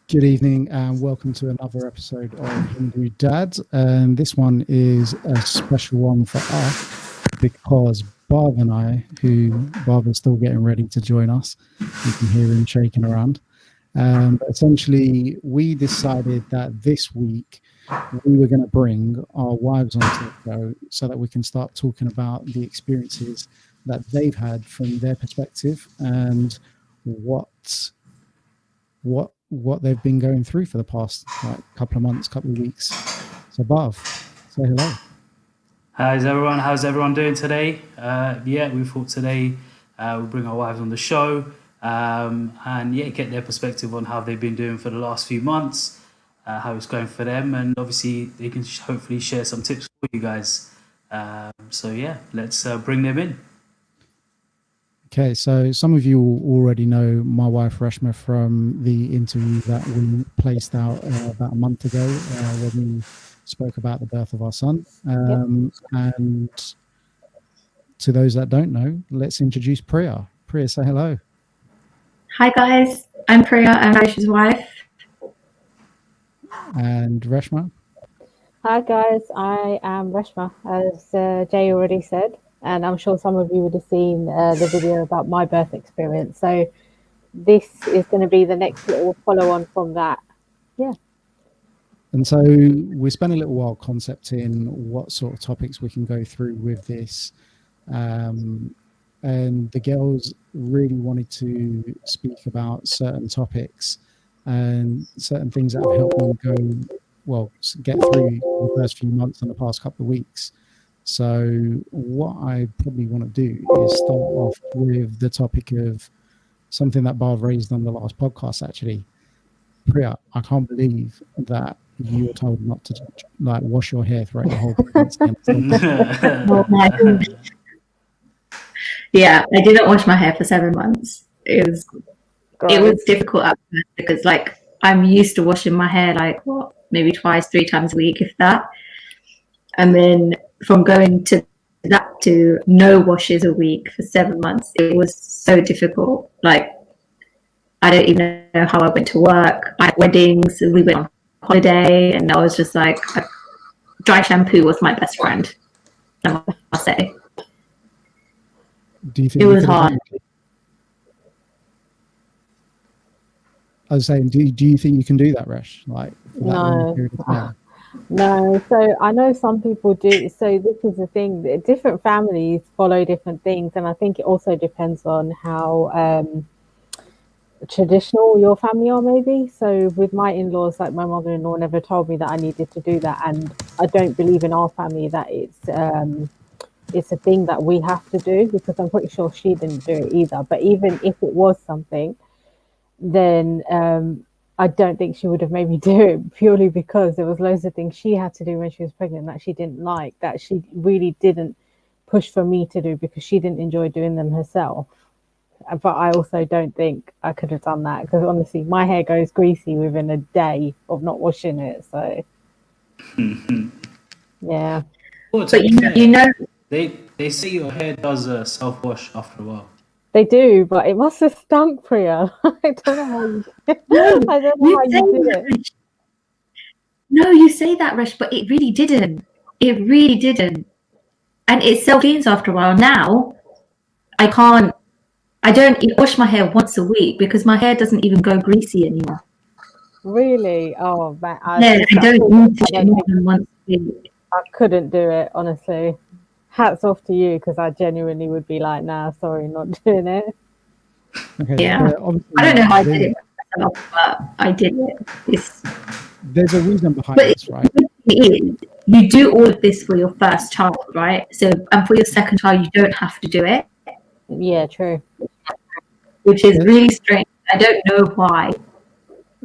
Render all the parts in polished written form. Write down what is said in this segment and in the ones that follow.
Good evening and welcome to another episode of HinduDad. And this one is a special one for us because Bhav and I, who Bhav is still getting ready to join us, you can hear him shaking around. Essentially, we decided that this week we were going to bring our wives onto the show so that we can start talking about the experiences that they've had from their perspective and what they've been going through for the past couple of months, couple of weeks. So Bhav, say hello. How's everyone doing today? We thought today we'll bring our wives on the show and get their perspective on how they've been doing for the last few months, how it's going for them, and obviously they can hopefully share some tips for you guys. Let's bring them in. Okay, so some of you already know my wife Reshma from the interview that we placed out about a month ago when we spoke about the birth of our son. And to those that don't know, let's introduce Priya. Priya, say hello. Hi guys, I'm Priya, I'm Reshma's wife. And Reshma? Hi guys, I am Reshma, as Jay already said. And I'm sure some of you would have seen the video about my birth experience. So this is going to be the next little follow-on from that. Yeah. And so we spent a little while concepting what sort of topics we can go through with this. And the girls really wanted to speak about certain topics and certain things that have helped them get through the first few months and the past couple of weeks. So what I probably want to do is start off with the topic of something that Bhav raised on the last podcast, actually. Priya, I can't believe that you were told not to wash your hair throughout the whole pregnancy. Yeah, I didn't wash my hair for 7 months. It was difficult at first because I'm used to washing my hair maybe twice, 3 times a week, if that. And then from going to that to no washes a week for 7 months, it was so difficult. I don't even know how I went to work. I had weddings, we went on holiday, and I was just dry shampoo was my best friend, I must say. Do you think it was hard? I was saying, do you think you can do that, Resh? No, so I know some people do. So this is the thing, different families follow different things, and I think it also depends on how traditional your family are, maybe. So with my in-laws, my mother-in-law never told me that I needed to do that, and I don't believe in our family that it's a thing that we have to do, because I'm pretty sure she didn't do it either. But even if it was something, then I don't think she would have made me do it, purely because there was loads of things she had to do when she was pregnant that she didn't like, that she really didn't push for me to do because she didn't enjoy doing them herself. But I also don't think I could have done that, because honestly, my hair goes greasy within a day of not washing it. So, yeah. But they say your hair does self-wash after a while. They do, but it must have stunk, Priya. I don't know how you did it. No, you say that, Resh, but it really didn't. It really didn't. And it self-cleans after a while. Now, I don't wash my hair once a week because my hair doesn't even go greasy anymore. Really? Oh, man. I don't need to do more than once a week. I couldn't do it, honestly. Hats off to you, because I genuinely would be like, nah, sorry, not doing it. Okay, yeah. I don't know how I did it myself, but I did it. There's a reason behind this, right? You do all of this for your first child, right? So, and for your second child, you don't have to do it. Yeah, true. Which is really strange. I don't know why.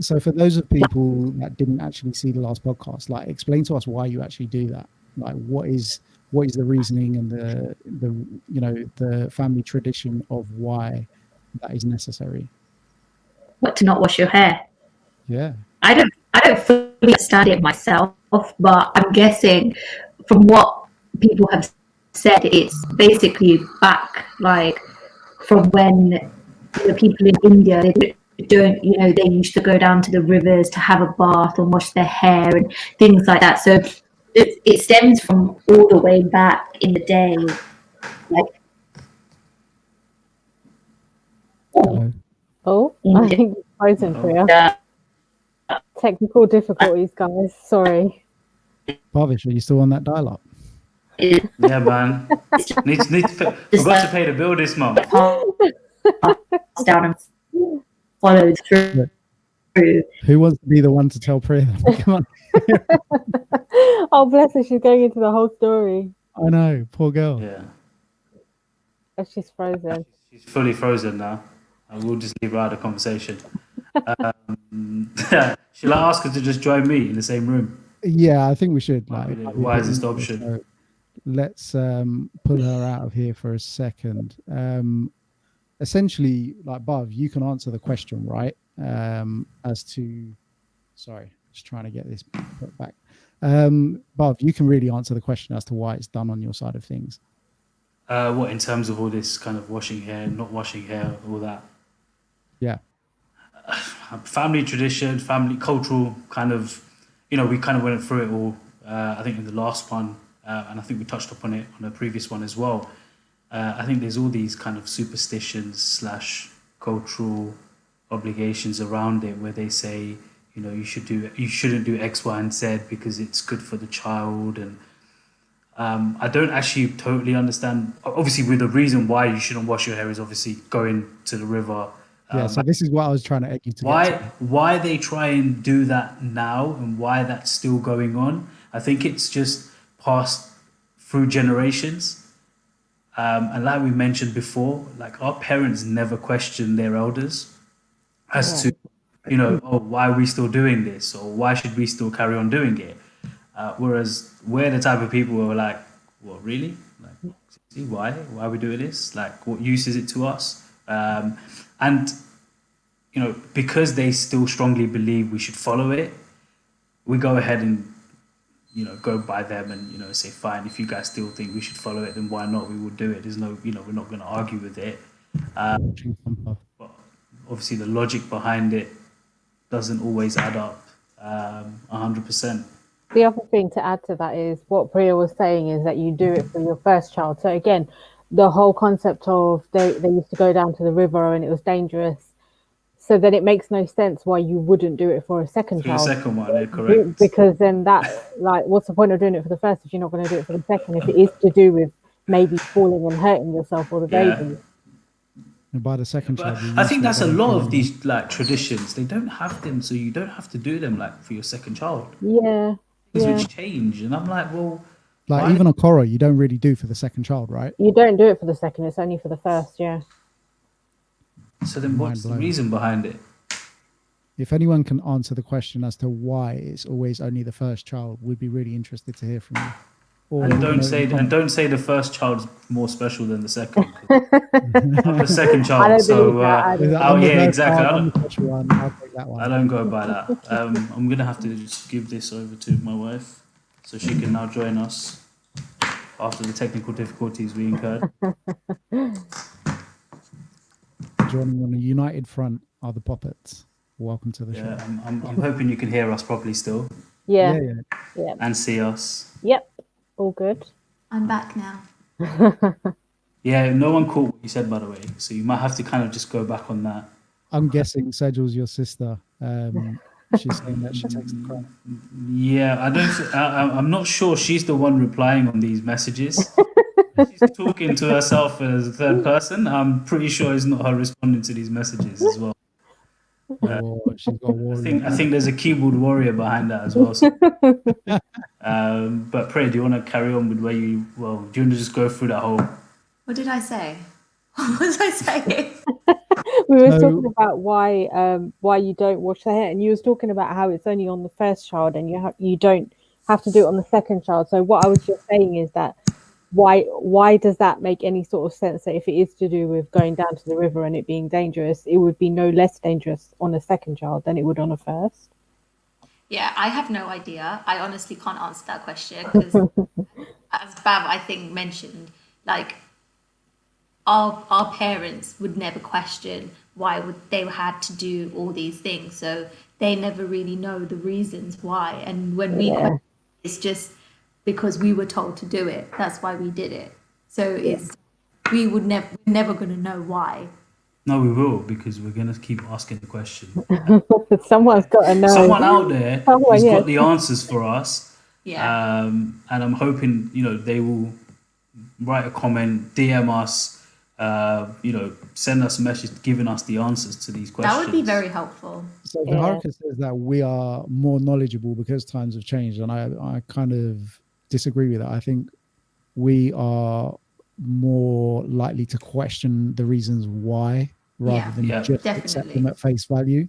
So for those of people that didn't actually see the last podcast, explain to us why you actually do that. What is the reasoning and the family tradition of why that is necessary? What, to not wash your hair? Yeah. I don't fully understand it myself, but I'm guessing from what people have said, it's basically back from when the people in India, they they used to go down to the rivers to have a bath and wash their hair and things like that. So it stems from all the way back in the day. Like, Hello. Oh, I think it's frozen, Priya. Technical difficulties, guys. Sorry. Bhavish, are you still on that dial-up? Yeah, man. Forgot to pay the bill this month. Down and followed through. Who wants to be the one to tell Priya? Come on. Oh, bless her. She's going into the whole story. I know, poor girl. Yeah. Oh, she's frozen. She's fully frozen now. I will just leave her out of the conversation. Shall I ask her to just join me in the same room? Yeah, I think we should. Wisest option. So let's pull her out of here for a second. Essentially, like Bhav, you can answer the question, right? As to, sorry, just trying to get this put back. Bhav, you can really answer the question as to why it's done on your side of things. What, in terms of all this kind of washing hair, not washing hair, all that? Yeah. Family tradition, family cultural kind of, we kind of went through it all, I think in the last one, and I think we touched upon it on a previous one as well. I think there's all these kind of superstitions / cultural obligations around it where they say, you shouldn't do X, Y, and Z because it's good for the child. And I don't actually totally understand. Obviously, with the reason why you shouldn't wash your hair is obviously going to the river. Yeah, so this is what I was trying to egg you to get to. Why they try and do that now and why that's still going on, I think it's just passed through generations. And like we mentioned before, like our parents never questioned their elders as to, why are we still doing this or why should we still carry on doing it? Whereas we're the type of people who are like, what, really? Like, see, why? Why are we doing this? Like, what use is it to us? And, because they still strongly believe we should follow it, we go ahead and, go by them and, say, fine, if you guys still think we should follow it, then why not? We will do it. There's no, we're not going to argue with it. But obviously the logic behind it doesn't always add up 100%. The other thing to add to that is what Priya was saying is that you do it for your first child. So again, the whole concept of they used to go down to the river and it was dangerous. So then it makes no sense why you wouldn't do it for a second child. For the second one, yeah, correct. Because then that, like, what's the point of doing it for the first if you're not going to do it for the second? If it is to do with maybe falling and hurting yourself or the baby. And by the second child, I think that's a lot of these like traditions. They don't have them, so you don't have to do them like for your second child. Yeah. Things which change, and I'm like, well, like even a Cora, you don't really do for the second child, right? You don't do it for the second; it's only for the first. Yeah. So then, what's the reason behind it? If anyone can answer the question as to why it's always only the first child, we'd be really interested to hear from you. Or and don't say the first child's more special than the second. The second child. I don't so exactly. I'll take that one. I don't go by that. I'm gonna have to just give this over to my wife, so she can now join us after the technical difficulties we incurred. Joining on the united front are the Poppets. Welcome to the show. I'm hoping you can hear us properly still. Yeah. And see us. Yep. All good. I'm back now. Yeah, no one caught what you said, by the way. So you might have to kind of just go back on that. I'm guessing Sejal's your sister. She's saying that she takes the credit. Yeah, I'm not sure she's the one replying on these messages. She's talking to herself as a third person. I'm pretty sure it's not her responding to these messages as well. She's got I think there's a keyboard warrior behind that as well. So. But Priya, do you want to carry on with do you want to just go through that whole... What did I say? What was I saying? We were talking about why you don't wash the hair, and you was talking about how it's only on the first child and you don't have to do it on the second child. So what I was just saying is that why does that make any sort of sense that if it is to do with going down to the river and it being dangerous, it would be no less dangerous on a second child than it would on a first? Yeah, I have no idea. I honestly can't answer that question because, as Bhav, I think, mentioned, like, our parents would never question why would they had to do all these things. So they never really know the reasons why. And when we question, it's just because we were told to do it. That's why we did it. So it's we're never going to know why. No, we will, because we're going to keep asking the question. Someone's got to know. Someone out there has got the answers for us. Yeah. And I'm hoping, they will write a comment, DM us, send us a message giving us the answers to these questions. That would be very helpful. So Viharika says that we are more knowledgeable because times have changed, and I kind of disagree with that. I think we are more likely to question the reasons why rather than just accept them at face value.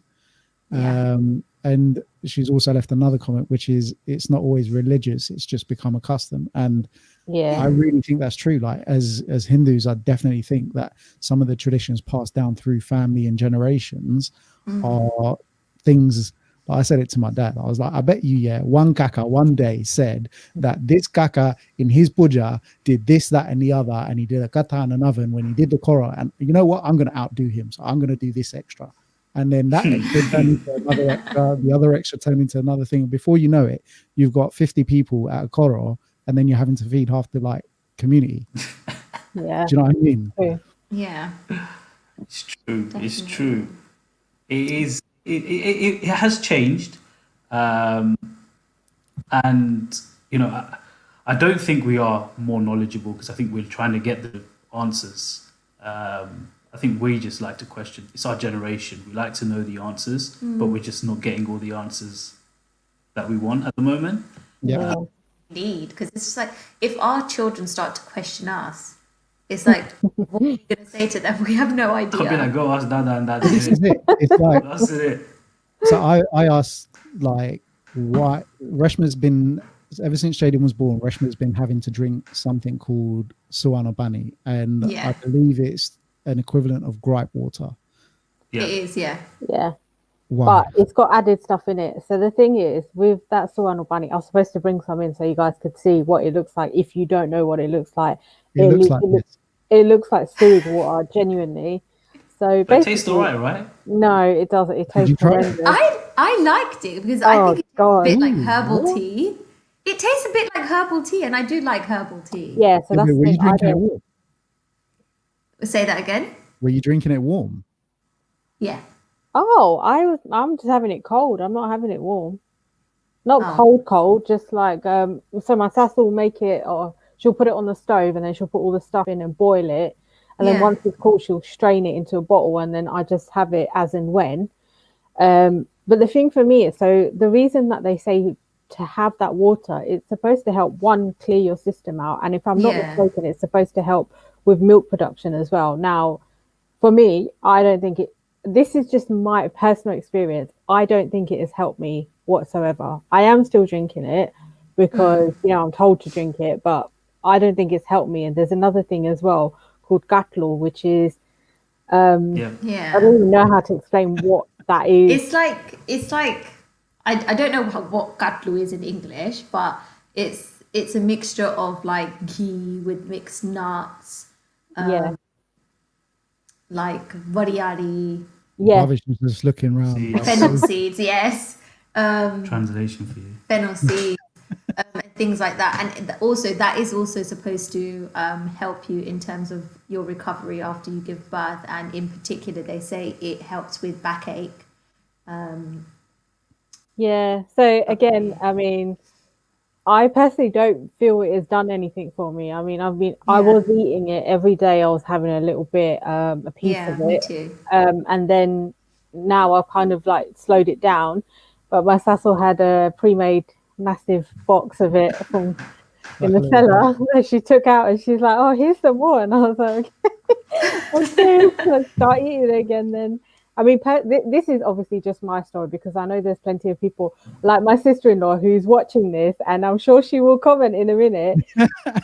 And she's also left another comment, which is it's not always religious, it's just become a custom. And I really think that's true. Like as Hindus, I definitely think that some of the traditions passed down through family and generations are things. I said it to my dad. I was like, I bet you, one kaka one day said that this kaka in his puja did this, that, and the other, and he did a kata and an oven when he did the kora. And you know what? I'm going to outdo him, so I'm going to do this extra. And then that extra turned into another extra. The other extra turned into another thing. Before you know it, you've got 50 people at a kora, and then you're having to feed half the community. Yeah. Do you know what I mean? Yeah. It's true. Definitely. It's true. It is. It has changed, and I don't think we are more knowledgeable because I think we're trying to get the answers. I think we just like to question. It's our generation. We like to know the answers, but we're just not getting all the answers that we want at the moment. Yeah. Indeed, because it's just like if our children start to question us, it's like, what are you going to say to them? We have no idea. I'll be like, go ask Dada and Dada. This is it. It's like, that's it. So I asked, like, why Reshma's been, ever since Jaden was born, Reshma's been having to drink something called Suwanobani, and I believe it's an equivalent of gripe water. It is, yeah. Why? But it's got added stuff in it. So the thing is, with that Suwanobani, I was supposed to bring some in so you guys could see what it looks like. If you don't know what it looks like, it looks like sewage water, genuinely. So basically, it tastes alright, right? No, it doesn't. It tastes horrendous. I liked it because I think it's a bit like herbal tea. It tastes a bit like herbal tea, and I do like herbal tea. Yeah, so that's were you drinking it warm? Say that again. Were you drinking it warm? Yeah. Oh, I'm just having it cold. I'm not having it warm. Not cold, just like so my sass will make it, or she'll put it on the stove and then she'll put all the stuff in and boil it. And then once it's cold, she'll strain it into a bottle and then I just have it as and when. But the thing for me is, so the reason that they say to have that water, it's supposed to help clear your system out. And if I'm not mistaken, it's supposed to help with milk production as well. Now, for me, I don't think this is just my personal experience. I don't think it has helped me whatsoever. I am still drinking it because, I'm told to drink it, but I don't think it's helped me. And there's another thing as well called gatlo, which is, I don't even know how to explain what that is. It's like, I don't know what gatlo is in English, but it's a mixture of like ghee with mixed nuts. Like variari. Yeah. Bhavish was just looking around. Fennel seeds, yes. Translation for you. Fennel seeds, things like that. And also that is also supposed to help you in terms of your recovery after you give birth. And in particular, they say it helps with backache. So again, I mean, I personally don't feel it has done anything for me. I mean, I was eating it every day. I was having a little bit, a piece of it. Me too. And then now I've kind of like slowed it down. But my sassel had a pre-made massive box of it from in the cellar that she took out, and she's like, "Oh, here's some more." And I was like, "Okay, let's start eating it again." Then, I mean, this is obviously just my story because I know there's plenty of people like my sister-in-law who's watching this, and I'm sure she will comment in a minute.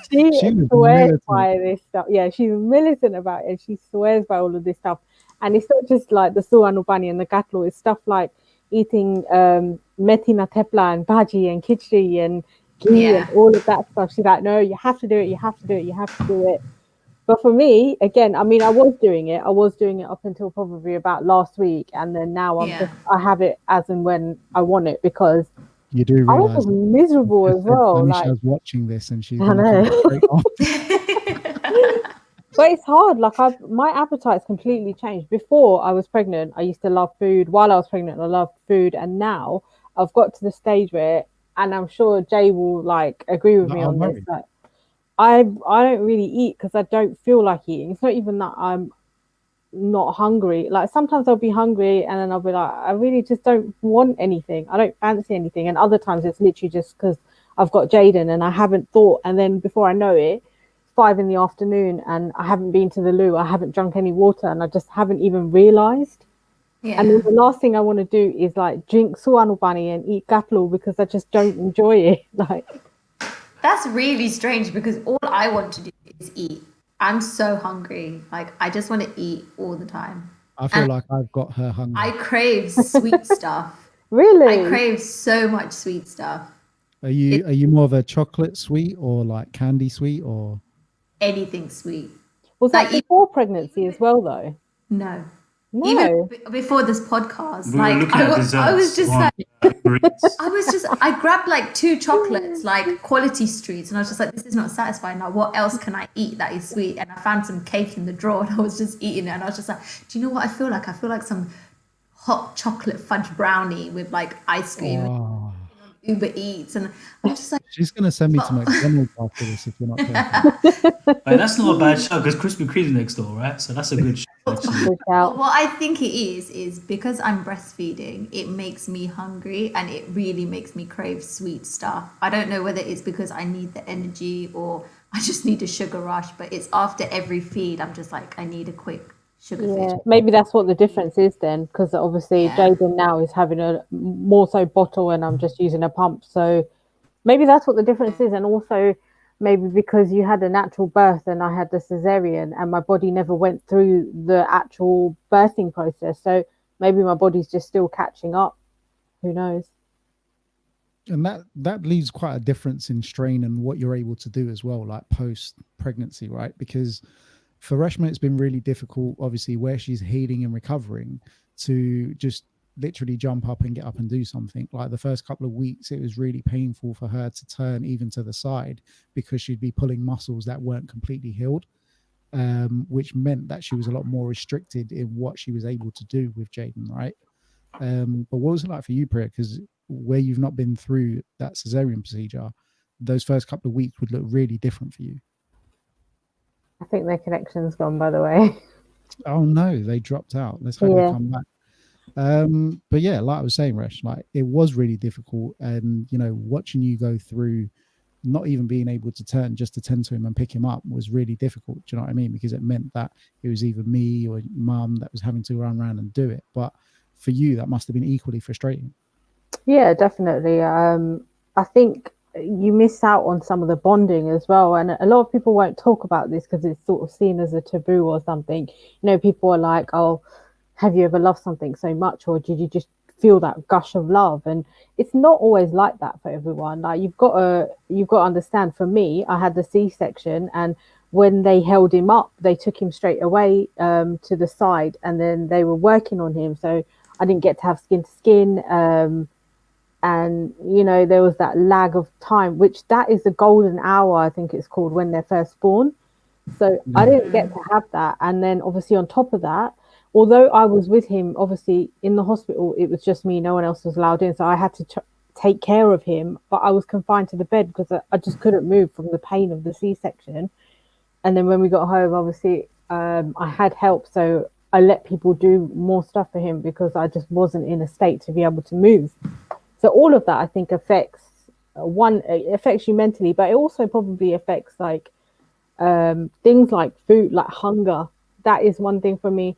She swears by this stuff. Yeah, she's militant about it. She swears by all of this stuff, and it's not just like the suwanubani and the gatlo. It's stuff like eating methi tepla and bhaji and khichdi and ghee and all of that stuff. She's like, no, you have to do it. You have to do it. You have to do it. But for me, again, I mean, I was doing it up until probably about last week, and then now I have it as and when I want it, because You do I was realise miserable as well. Like, Anisha's watching this and she's I going to know. come straight off. But it's hard. Like, my appetite's completely changed. Before I was pregnant, I used to love food. While I was pregnant, I loved food, and now I've got to the stage where, and I'm sure Jay will like agree with me I'm on this. worried. Like, I don't really eat because I don't feel like eating. It's not even that I'm not hungry. Like, sometimes I'll be hungry and then I'll be like, I really just don't want anything. I don't fancy anything. And other times it's literally just because I've got Jaden and I haven't thought. And then before I know it, 5 in the afternoon and I haven't been to the loo. I haven't drunk any water and I just haven't even realised. Yeah. And then the last thing I want to do is like drink suanubani and eat gaplu because I just don't enjoy it. Like, That's really strange because all I want to do is eat. I'm so hungry. Like, I just want to eat all the time. I feel And like I've got her hunger. I crave sweet stuff. really? I crave so much sweet stuff. Are you more of a chocolate sweet or like candy sweet or Anything sweet. Was that Like, before pregnancy as well, though? No. No. Even before this podcast, We were looking at desserts. I was just one, like, I grabbed like 2 chocolates, like Quality Streets, and I was just like, this is not satisfying. Now, what else can I eat that is sweet? And I found some cake in the drawer, and I was just eating it, and I was just like, do you know what I feel like? I feel like some hot chocolate fudge brownie with like ice cream. oh, Uber Eats, and I'm just like, she's gonna send me to McDonald's after this if you're not careful. But that's not a bad show because Krispy Kreme's next door, right? So that's a good show, actually. Look out. what I think it is because I'm breastfeeding, it makes me hungry and it really makes me crave sweet stuff. I don't know whether it's because I need the energy or I just need a sugar rush, but it's after every feed, I'm just like, I need a quick sugar Yeah, fix. maybe that's what the difference is then, because obviously Yeah. Jaden now is having a more so bottle and I'm just using a pump. So maybe that's what the difference is. And also maybe because you had a natural birth and I had the cesarean and my body never went through the actual birthing process. So maybe my body's just still catching up. Who knows? And that leaves quite a difference in strain and what you're able to do as well, like post pregnancy, right? Because for Reshma, it's been really difficult, obviously, where she's healing and recovering, to just literally jump up and get up and do something. Like the first couple of weeks, it was really painful for her to turn even to the side because she'd be pulling muscles that weren't completely healed, which meant that she was a lot more restricted in what she was able to do with Jaden, right? But what was it like for you, Priya? Because where you've not been through that cesarean procedure, those first couple of weeks would look really different for you. I think their connection's gone, by the way. Oh no, they dropped out. Let's hope they Yeah. come back. But yeah, like I was saying, Resh, like it was really difficult, and you know, watching you go through not even being able to turn just to tend to him and pick him up was really difficult. Do you know what I mean? Because it meant that it was either me or mum that was having to run around and do it. But for you, that must have been equally frustrating. Yeah, definitely. I think you miss out on some of the bonding as well. And a lot of people won't talk about this because it's sort of seen as a taboo or something. You know, people are like, oh, have you ever loved something so much? Or did you just feel that gush of love? And it's not always like that for everyone. Like you've got to understand, for me, I had the C-section, and when they held him up, they took him straight away to the side, and then they were working on him. So I didn't get to have skin to skin. And you know, there was that lag of time, which that is the golden hour, I think it's called, when they're first born. So I didn't get to have that. And then obviously on top of that, although I was with him, obviously in the hospital, it was just me, no one else was allowed in, so I had to take care of him, but I was confined to the bed because I just couldn't move from the pain of the C-section. And then when we got home, obviously I had help, so I let people do more stuff for him because I just wasn't in a state to be able to move. So all of that, I think, affects it affects you mentally, but it also probably affects like things like food, like hunger. That is one thing for me.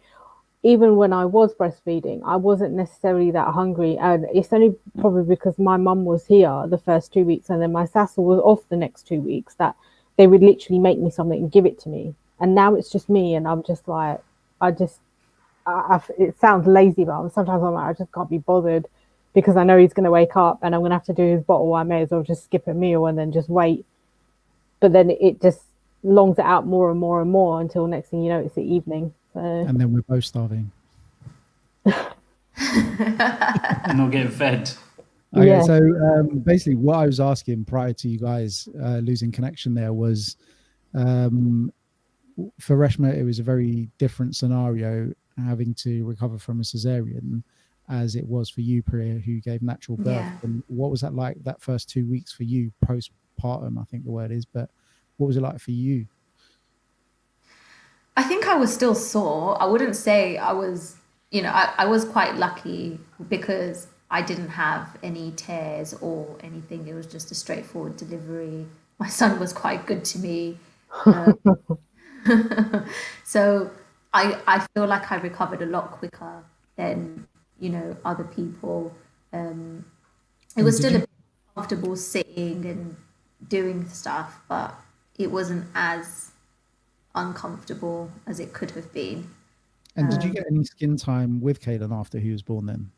Even when I was breastfeeding, I wasn't necessarily that hungry, and it's only probably because my mum was here the first 2 weeks, and then my sassel was off the next 2 weeks, that they would literally make me something and give it to me. And now it's just me, and I'm just like, it sounds lazy, but sometimes I'm like, I just can't be bothered. Because I know he's going to wake up and I'm going to have to do his bottle. I may as well just skip a meal and then just wait. But then it just longs it out more and more and more until next thing you know, it's the evening. So And then we're both starving. And not getting fed. Okay, Yeah. so basically what I was asking prior to you guys losing connection there was, for Reshma, it was a very different scenario having to recover from a cesarean as it was for you, Priya, who gave natural birth. Yeah. And what was that like, that first 2 weeks for you postpartum, I think the word is, but what was it like for you? I think I was still sore. I wouldn't say I was, I was quite lucky because I didn't have any tears or anything. It was just a straightforward delivery. My son was quite good to me. So I feel like I recovered a lot quicker than, other people. It was still a bit comfortable sitting and doing stuff, but it wasn't as uncomfortable as it could have been. And did you get any skin time with Caden after he was born then?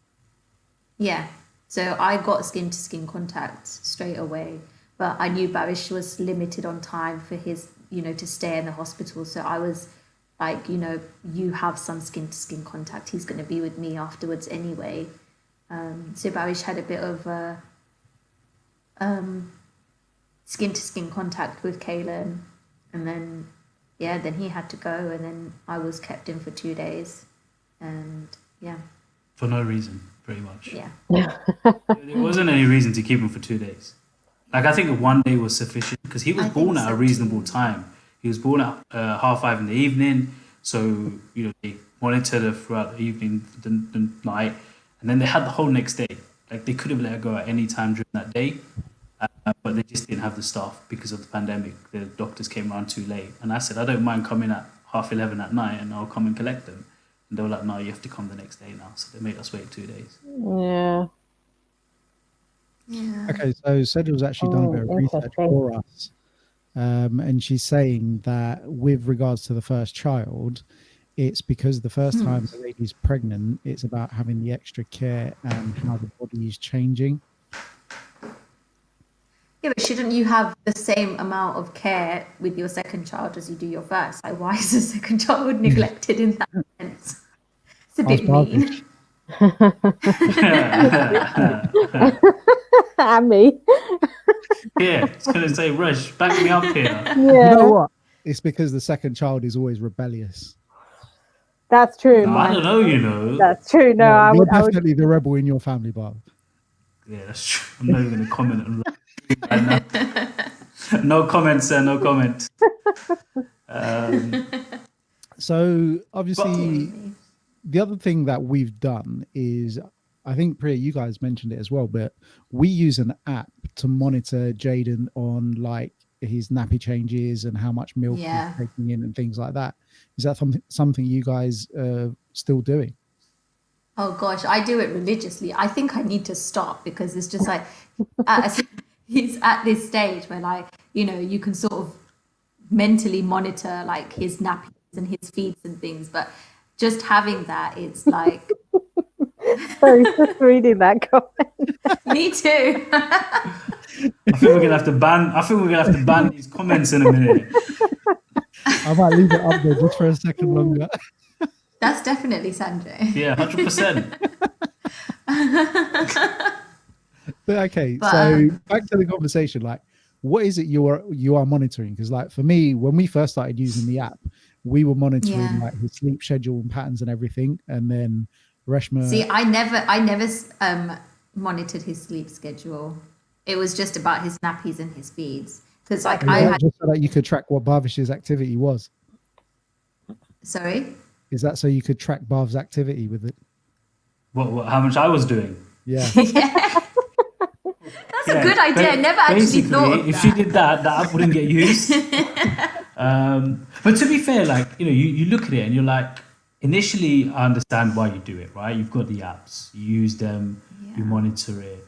Yeah. So I got skin to skin contact straight away, but I knew Barish was limited on time for his, to stay in the hospital. So I was like, you have some skin to skin contact. He's going to be with me afterwards anyway. So Barish had a bit of skin to skin contact with Kaylin, and then he had to go, and then I was kept in for 2 days, and For no reason, pretty much. yeah. There wasn't any reason to keep him for 2 days. Like, I think 1 day was sufficient because he was I born think at a so reasonable too. time. He was born at 5:30 in the evening, so they monitored her throughout the evening, the night, and then they had the whole next day. Like, they could have let her go at any time during that day, but they just didn't have the staff because of the pandemic. The doctors came around too late, and I said I don't mind coming at 11:30 at night, and I'll come and collect them. And they were like, no, you have to come the next day now. So they made us wait 2 days. Yeah. Yeah. Okay, so Sedil's actually done a bit of research Interesting. for us. And she's saying that with regards to the first child, it's because the first time the lady's pregnant, it's about having the extra care and how the body is changing. Yeah, but shouldn't you have the same amount of care with your second child as you do your first? Like, why is the second child neglected in that sense? It's a bit Ask mean. And me. Yeah, it's going to say, Rush, back me up here. Yeah. You know what? It's because the second child is always rebellious. That's true. No, I don't know, That's true. No, Yeah, I you're would. definitely the rebel in your family, Bob. Yeah, that's true. I'm not even going to comment on that right now. No comment, sir. No comment. So obviously, the other thing that we've done is, I think, Priya, you guys mentioned it as well, but we use an app to monitor Jaden on like his nappy changes and how much milk he's taking in and things like that. Is that something you guys are still doing? Oh gosh, I do it religiously. I think I need to stop because it's just like he's at this stage where, like, you can sort of mentally monitor like his nappies and his feeds and things, but just having that, it's like Sorry, just reading that comment. me too. I think we're gonna have to ban these comments in a minute. I might leave it up there just for a second longer. That's definitely Sanjay. Yeah, 100%. But okay, so back to the conversation. Like, what is it you are monitoring? Because, like, for me, when we first started using the app, we were monitoring like his sleep schedule and patterns and everything. And then Reshma. See, I never monitored his sleep schedule. It was just about his nappies and his feeds. Because I had just so that you could track what Bhavish's activity was. Sorry? Is that so you could track Bhav's activity with it? What? How much I was doing? Yeah. That's a good idea. I never actually thought of if she did that, that app wouldn't get used. But to be fair, like, you look at it and you're like, initially, I understand why you do it, right? You've got the apps, you use them, you monitor it.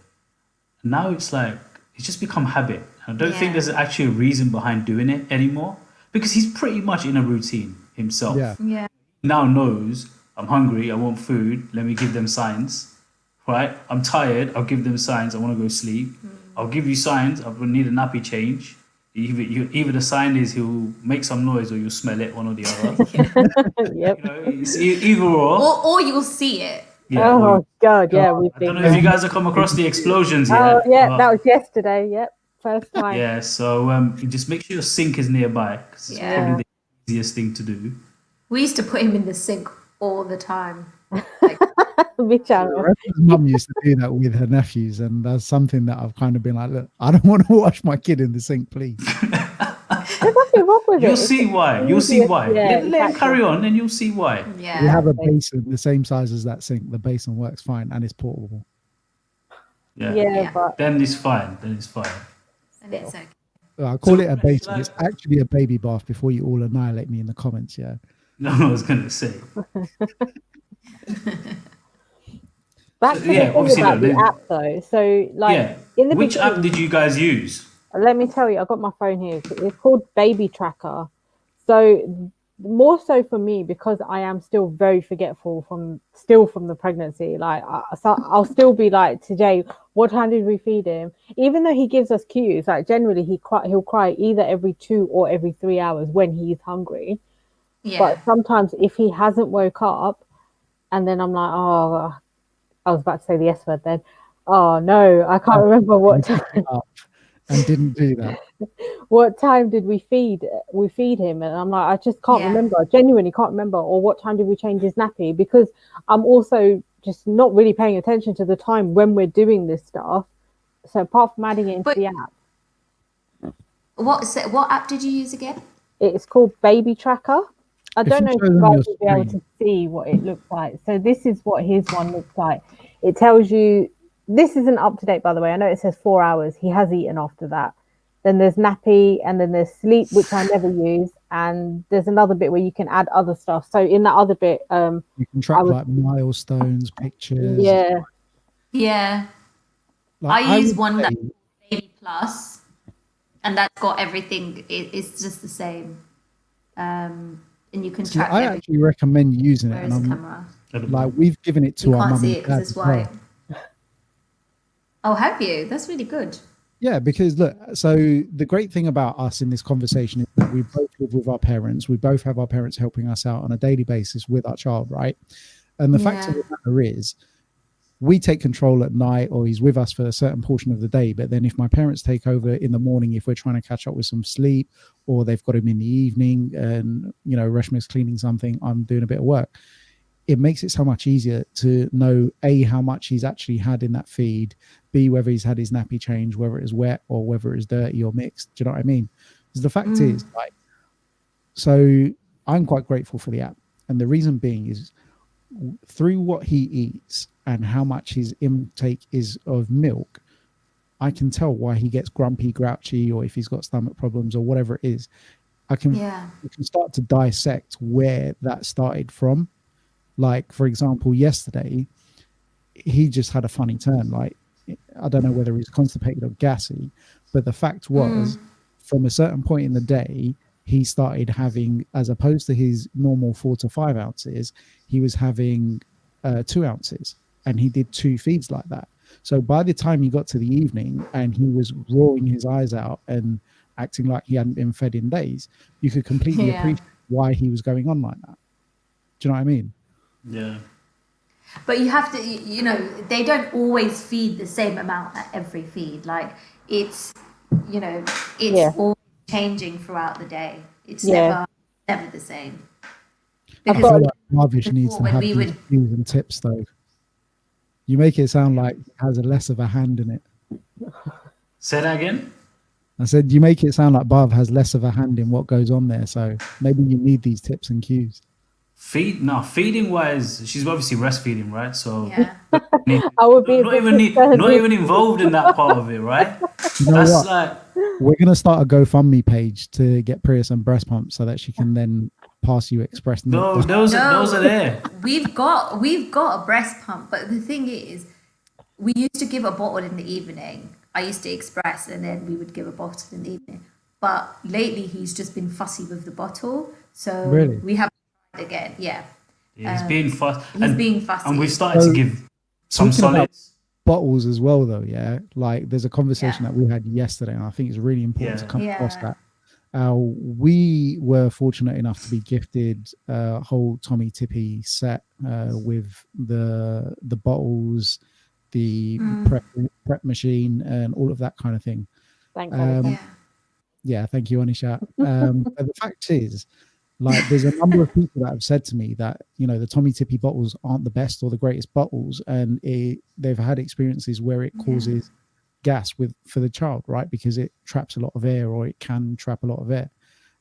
And now it's like, it's just become habit. I don't think there's actually a reason behind doing it anymore because he's pretty much in a routine himself. Yeah. Yeah. He now knows, I'm hungry, I want food, let me give them signs, right? I'm tired, I'll give them signs, I want to go sleep. I'll give you signs, I need a nappy change. Either the sign is he'll make some noise or you'll smell it, one or the other. Yep. You know, it's either or. Or you'll see it. Yeah. Oh God, yeah, we've I don't been know if you there. guys have come across the explosions yet. Oh yeah, but- that was yesterday. Yep, first time. Yeah, so you just make sure your sink is nearby because it's Yeah. probably the easiest thing to do. We used to put him in the sink all the time. Big channel. Rebecca's mum used to do that with her nephews, and that's something that I've kind of been like, look, I don't want to wash my kid in the sink, please. There's nothing wrong with it. You'll It's see just why. You'll see easier- why. Yeah, Let him exactly. carry on and you'll see why. Yeah. We have a basin the same size as that sink. The basin works fine and it's portable. Yeah. Yeah, but Then it's fine. Then it's fine. And it's okay. I call So, it a basin. like- It's actually a baby bath before you all annihilate me in the comments, yeah. No, I was going to say. back So, to yeah, the thing obviously, about no, the they- app though. So like Yeah. in the Which beginning, app did you guys use? let me tell you, I got my phone here. It's called Baby Tracker. So more so for me because I am still very forgetful from the pregnancy. Like I'll still be like, today, what time did we feed him? Even though he gives us cues, like generally he'll cry either every 2 or every 3 hours when he's hungry. Yeah. But sometimes if he hasn't woke up, and then I'm like, oh, I was about to say the S word then. Oh no, I can't remember what time. Up and didn't do that. What time did we feed him? And I'm like, I just can't Yeah. remember. I genuinely can't remember. Or what time did we change his nappy? Because I'm also just not really paying attention to the time when we're doing this stuff. So apart from adding it into But- the app, What app did you use again? it's called Baby Tracker. I If don't you know if show you them guys your will be able screen. to see what it looks like. So this is what his one looks like. It tells you, this isn't up to date, by the way. I know it says 4 hours. He has eaten after that. Then there's nappy, and then there's sleep, which I never use. And there's another bit where you can add other stuff. So in that other bit, You can track I would- like milestones, pictures. yeah, Yeah. Like, I use would one that say- Baby Plus, and that's got everything. It's just the same. And you can see, track I everything. actually recommend using it, Where and is the I'm camera? like, we've given it to You our can't mum see and it because dad it's as well. white. Oh, have you? That's really good. Yeah, because look, so the great thing about us in this conversation is that we both live with our parents. We both have our parents helping us out on a daily basis with our child, right? And the fact of Yeah. the matter is, we take control at night, or he's with us for a certain portion of the day. But then if my parents take over in the morning, if we're trying to catch up with some sleep, or they've got him in the evening and, you know, Reshma's cleaning something, I'm doing a bit of work, it makes it so much easier to know A, how much he's actually had in that feed, B, whether he's had his nappy change, whether it's wet or whether it's dirty or mixed. Do you know what I mean? Because the fact is, like, so I'm quite grateful for the app. And the reason being is through what he eats and how much his intake is of milk, I can tell why he gets grumpy, grouchy, or if he's got stomach problems or whatever it is. I can start to dissect where that started from. Like, for example, yesterday, he just had a funny turn. Like, I don't know whether he's constipated or gassy, but the fact was, from a certain point in the day, he started having, as opposed to his normal 4 to 5 ounces, he was having 2 ounces, and he did 2 feeds like that. So by the time he got to the evening and he was roaring his eyes out and acting like he hadn't been fed in days, you could completely appreciate why he was going on like that. Do you know what I mean? Yeah. But you have to, you know, they don't always feed the same amount at every feed. Like it's, you know, it's all changing throughout the day. It's never the same. I Because feel like Marvish needs to when have we these cues and tips, though. You make it sound like it has a less of a hand in it. Say that again? I said you make it sound like Bhav has less of a hand in what goes on there, so maybe you need these tips and cues. Feeding wise, she's obviously breastfeeding, right? So I would be not even involved in that part of it, right? You know That's what? like, We're gonna start a GoFundMe page to get Priya some breast pumps so that she can then pass you express milk. no, those are there. we've got a breast pump, but the thing is, we used to give a bottle in the evening. I used to express, and then we would give a bottle in the evening. But lately, he's just been fussy with the bottle, so Really? we haven't tried again. Yeah, He's being fussy. he's being fussy. And we've started to give some Talking about solids. bottles as well, though. Yeah, like there's a conversation that we had yesterday, and I think it's really important to come across that. We were fortunate enough to be gifted a whole Tommy Tippy set with the bottles, the prep machine, and all of that kind of thing. Thanks. Yeah, thank you, Anisha. But the fact is, like, there's a number of people that have said to me that, you know, the Tommy Tippy bottles aren't the best or the greatest bottles, and they've had experiences where it causes gas for the child, right? Because it traps a lot of air, or it can trap a lot of air.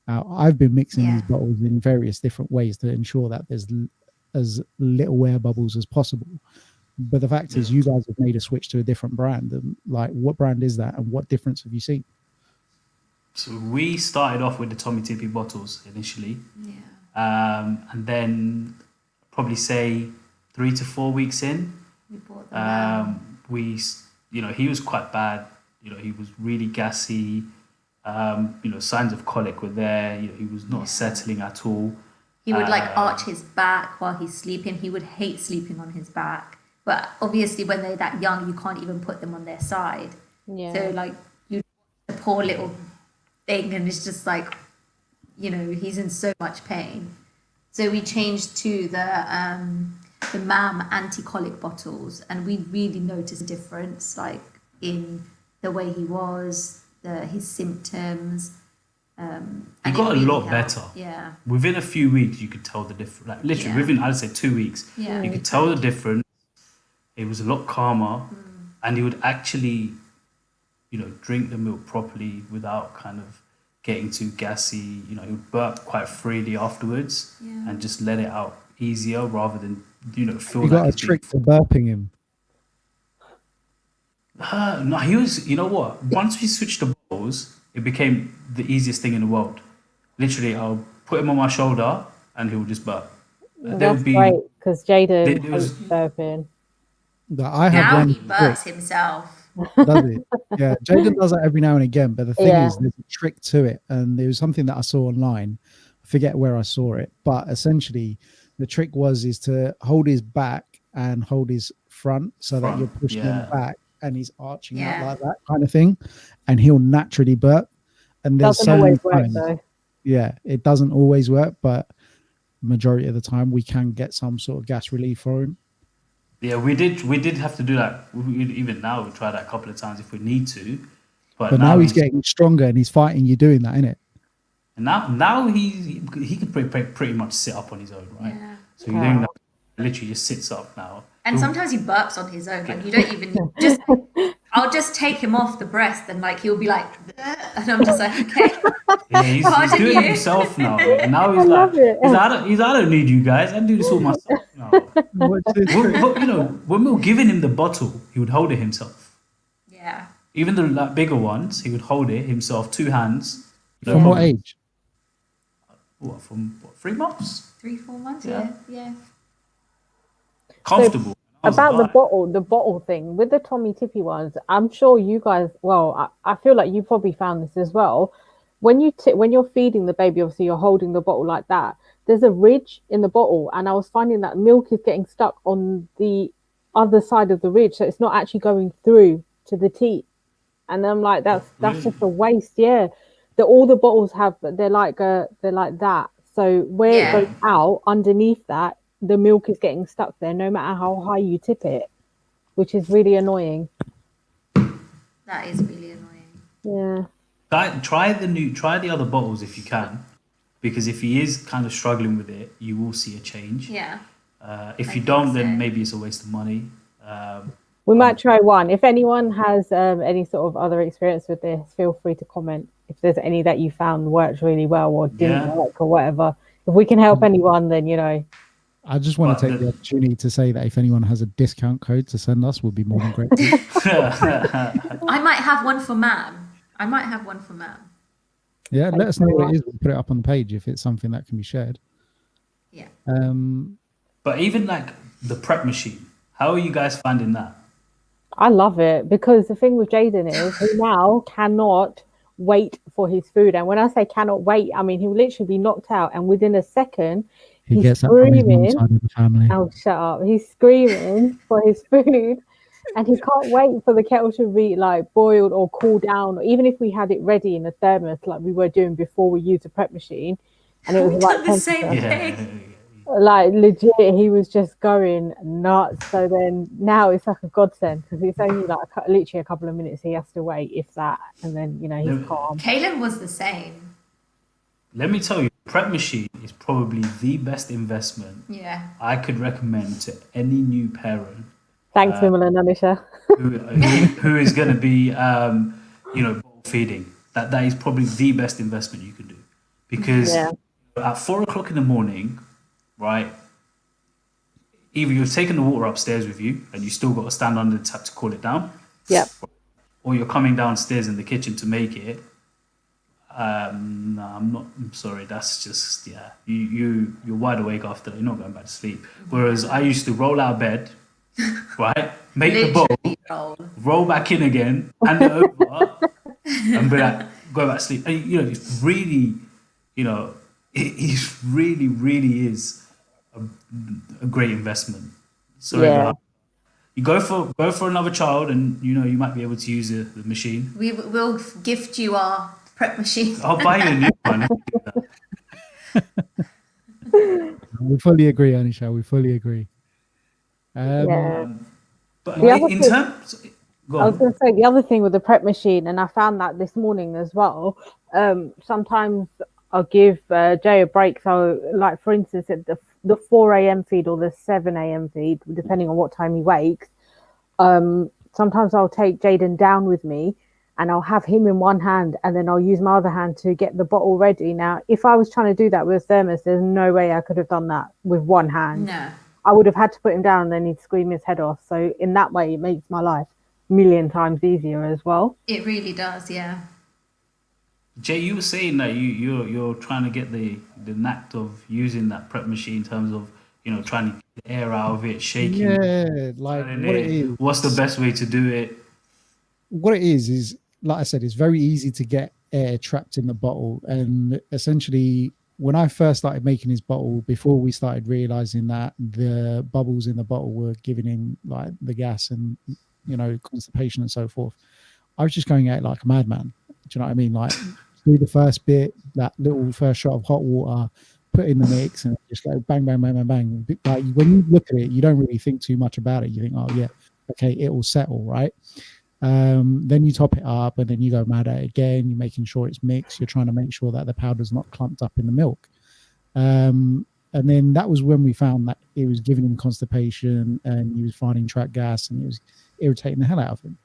Now, I've been mixing these bottles in various different ways to ensure that there's as little air bubbles as possible. But the fact is, you guys have made a switch to a different brand. And like, what brand is that, and what difference have you seen? So we started off with the Tommy Tippy bottles initially, and then probably say 3 to 4 weeks in, we bought them. You know, he was quite bad. You know, he was really gassy. You know, signs of colic were there. You know, he was not settling at all. He would like arch his back while he's sleeping. He would hate sleeping on his back. But obviously, when they're that young, you can't even put them on their side. Yeah. So like, the poor little thing, and it's just like, you know, he's in so much pain. So we changed to the MAM anti-colic bottles, and we really noticed a difference, like in the way he was, his symptoms. He got a lot better. Yeah. Within a few weeks, you could tell the difference. Like literally within, I'd say 2 weeks, you could tell the difference. It was a lot calmer, and he would actually, you know, drink the milk properly without kind of getting too gassy. You know, he would burp quite freely afterwards, and just let it out easier rather than, you know, feel you like got a trick for burping him. No, he was. You know what? Once we switched the bottles, it became the easiest thing in the world. Literally, I'll put him on my shoulder, and he would just burp. That's great, because Jaden hates burping. I have now one he burps himself. Does it? Yeah, Jaden does that every now and again. But the thing is, there's a trick to it, and there was something that I saw online. I forget where I saw it, but essentially, the trick is to hold his back and hold his front so that you're pushing him back, and he's arching out like that kind of thing, and he'll naturally burp. And there's doesn't always work though. Yeah, it doesn't always work, but majority of the time we can get some sort of gas relief for him. Yeah, we did have to do that. Even now, we try that a couple of times if we need to. But now he's getting stronger, and he's fighting you doing that, innit? And now he can pretty much sit up on his own, right? Yeah. So you're doing that. Literally just sits up now. And sometimes he burps on his own, and you don't even just. I'll just take him off the breast, and like he'll be like, and I'm just like, okay. Yeah, he's doing it himself now. And now he's I don't need you guys. I do this all myself. No. But, you know, when we were giving him the bottle, he would hold it himself. Yeah. Even the bigger ones, he would hold it himself, 2 hands. From what age? What, from 3 months? 3-4 months. Yeah. Comfortable. So, about the bottle thing with the Tommy Tippy ones, I'm sure you guys. Well, I feel like you probably found this as well. When you're feeding the baby, obviously you're holding the bottle like that. There's a ridge in the bottle, and I was finding that milk is getting stuck on the other side of the ridge, so it's not actually going through to the teat. And I'm like, that's just a waste. Yeah, all the bottles have, they're like that. So where it goes out underneath that, the milk is getting stuck there, no matter how high you tip it, which is really annoying. That is really annoying. Yeah. Try the other bottles if you can, because if he is kind of struggling with it, you will see a change. Yeah. If you don't, then maybe it's a waste of money. We might try one. If anyone has any sort of other experience with this, feel free to comment. If there's any that you found worked really well or didn't work or whatever. If we can help anyone, then, you know. I just want to take the opportunity to say that if anyone has a discount code to send us, we'll be more than grateful. I might have one for Ma'am. Yeah, let us know what it is. We'll put it up on the page if it's something that can be shared. Yeah. But even like the prep machine, how are you guys finding that? I love it, because the thing with Jaden is he now cannot wait for his food. And when I say cannot wait, I mean he'll literally be knocked out, and within a second he he's gets screaming. Up on his side of the family. Oh, shut up. He's screaming for his food. And he can't wait for the kettle to be like boiled or cool down, or even if we had it ready in a thermos like we were doing before we used the prep machine, and it was We the right done the same temperature. thing. Like legit, he was just going nuts. So then now it's like a godsend because it's only like literally a couple of minutes he has to wait, if that, and then he's calm. Caleb was the same. Let me tell you, prep machine is probably the best investment Yeah. I could recommend to any new parent Thanks, Vimala and Anisha. who is going to be, bottle feeding. That is probably the best investment you can do, because Yeah. at 4 o'clock in the morning, right? Either you've taken the water upstairs with you and you still got to stand under the tap to cool it down, Yep. or you're coming downstairs in the kitchen to make it. No, I'm sorry. That's just you're wide awake after that. You're not going back to sleep. Whereas I used to roll out of bed, right, make the bowl, roll back in again, hand it over, and be like, go back to sleep. And it's really, it really, really is a great investment. Sorry, Yeah. you go for another child, and you might be able to use the machine. We will gift you our prep machine. I'll buy you a new one. We fully agree, Anisha. We fully agree. Yeah. But The other in thing- terms, go I was on. going to say the other thing with the prep machine, and I found that this morning as well. Sometimes I'll give Jay a break. So, like for instance, at the 4 a.m. feed or the 7 a.m. feed, depending on what time he wakes. Sometimes I'll take Jaden down with me, and I'll have him in one hand, and then I'll use my other hand to get the bottle ready. Now, if I was trying to do that with a thermos, there's no way I could have done that with one hand. No. I would have had to put him down, and then he'd scream his head off. So in that way, it makes my life a million times easier as well. It really does, yeah. Jay, you were saying that you're trying to get the knack of using that prep machine in terms of trying to get the air out of it, shaking. Yeah, like turning what it. it is. What's the best way to do it? What it is like I said, it's very easy to get air trapped in the bottle. And essentially, when I first started making his bottle, before we started realizing that the bubbles in the bottle were giving him like the gas and constipation and so forth, I was just going out like a madman. Do you know what I mean? Like do the first bit, that little first shot of hot water, put in the mix, and just go bang, bang, bang, bang, bang. Like when you look at it, you don't really think too much about it. You think, oh yeah, okay, it will settle, right? Then you top it up, and then you go mad at it again. You're making sure it's mixed. You're trying to make sure that the powder's not clumped up in the milk. And then that was when we found that it was giving him constipation, and he was finding trapped gas, and it was irritating the hell out of him.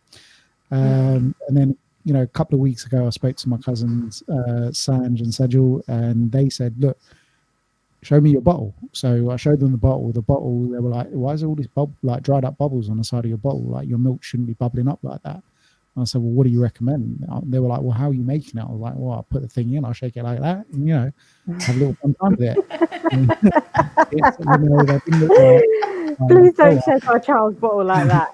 And then a couple of weeks ago, I spoke to my cousins, Sanj and Sajal, and they said, look, show me your bottle. So I showed them the bottle. They were like, why is all this like dried up bubbles on the side of your bottle? Like your milk shouldn't be bubbling up like that. And I said, well, what do you recommend? They were like, well, how are you making it? I was like, well, I'll put the thing in, I'll shake it like that, and have a little fun time with it. Please don't shake our child's bottle like that.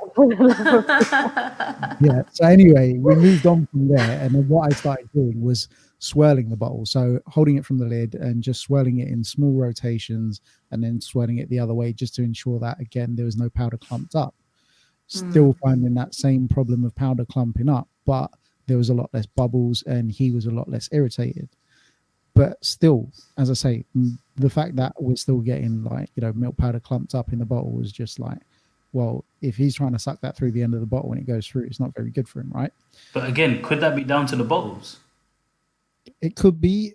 Yeah. So anyway, we moved on from there, and then what I started doing was swirling the bottle. So holding it from the lid and just swirling it in small rotations, and then swirling it the other way, just to ensure that again there was no powder clumped up. Still finding that same problem of powder clumping up, but there was a lot less bubbles, and he was a lot less irritated. But still, as I say, the fact that we're still getting like milk powder clumped up in the bottle was just like, well, if he's trying to suck that through the end of the bottle when it goes through, it's not very good for him, right? But again, could that be down to the bottles? It could be.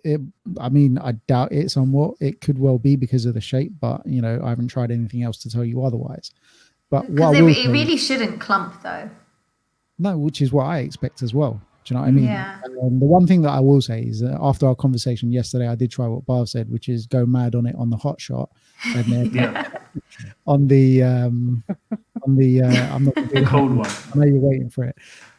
I mean, I doubt it somewhat. It could well be because of the shape, but I haven't tried anything else to tell you otherwise. But because it really shouldn't clump though. No, which is what I expect as well. Do you know what I mean? Yeah. The one thing that I will say is that after our conversation yesterday, I did try what Bhav said, which is go mad on it on the hot shot, and then on the I'm not gonna do the cold one. I know you're waiting for it,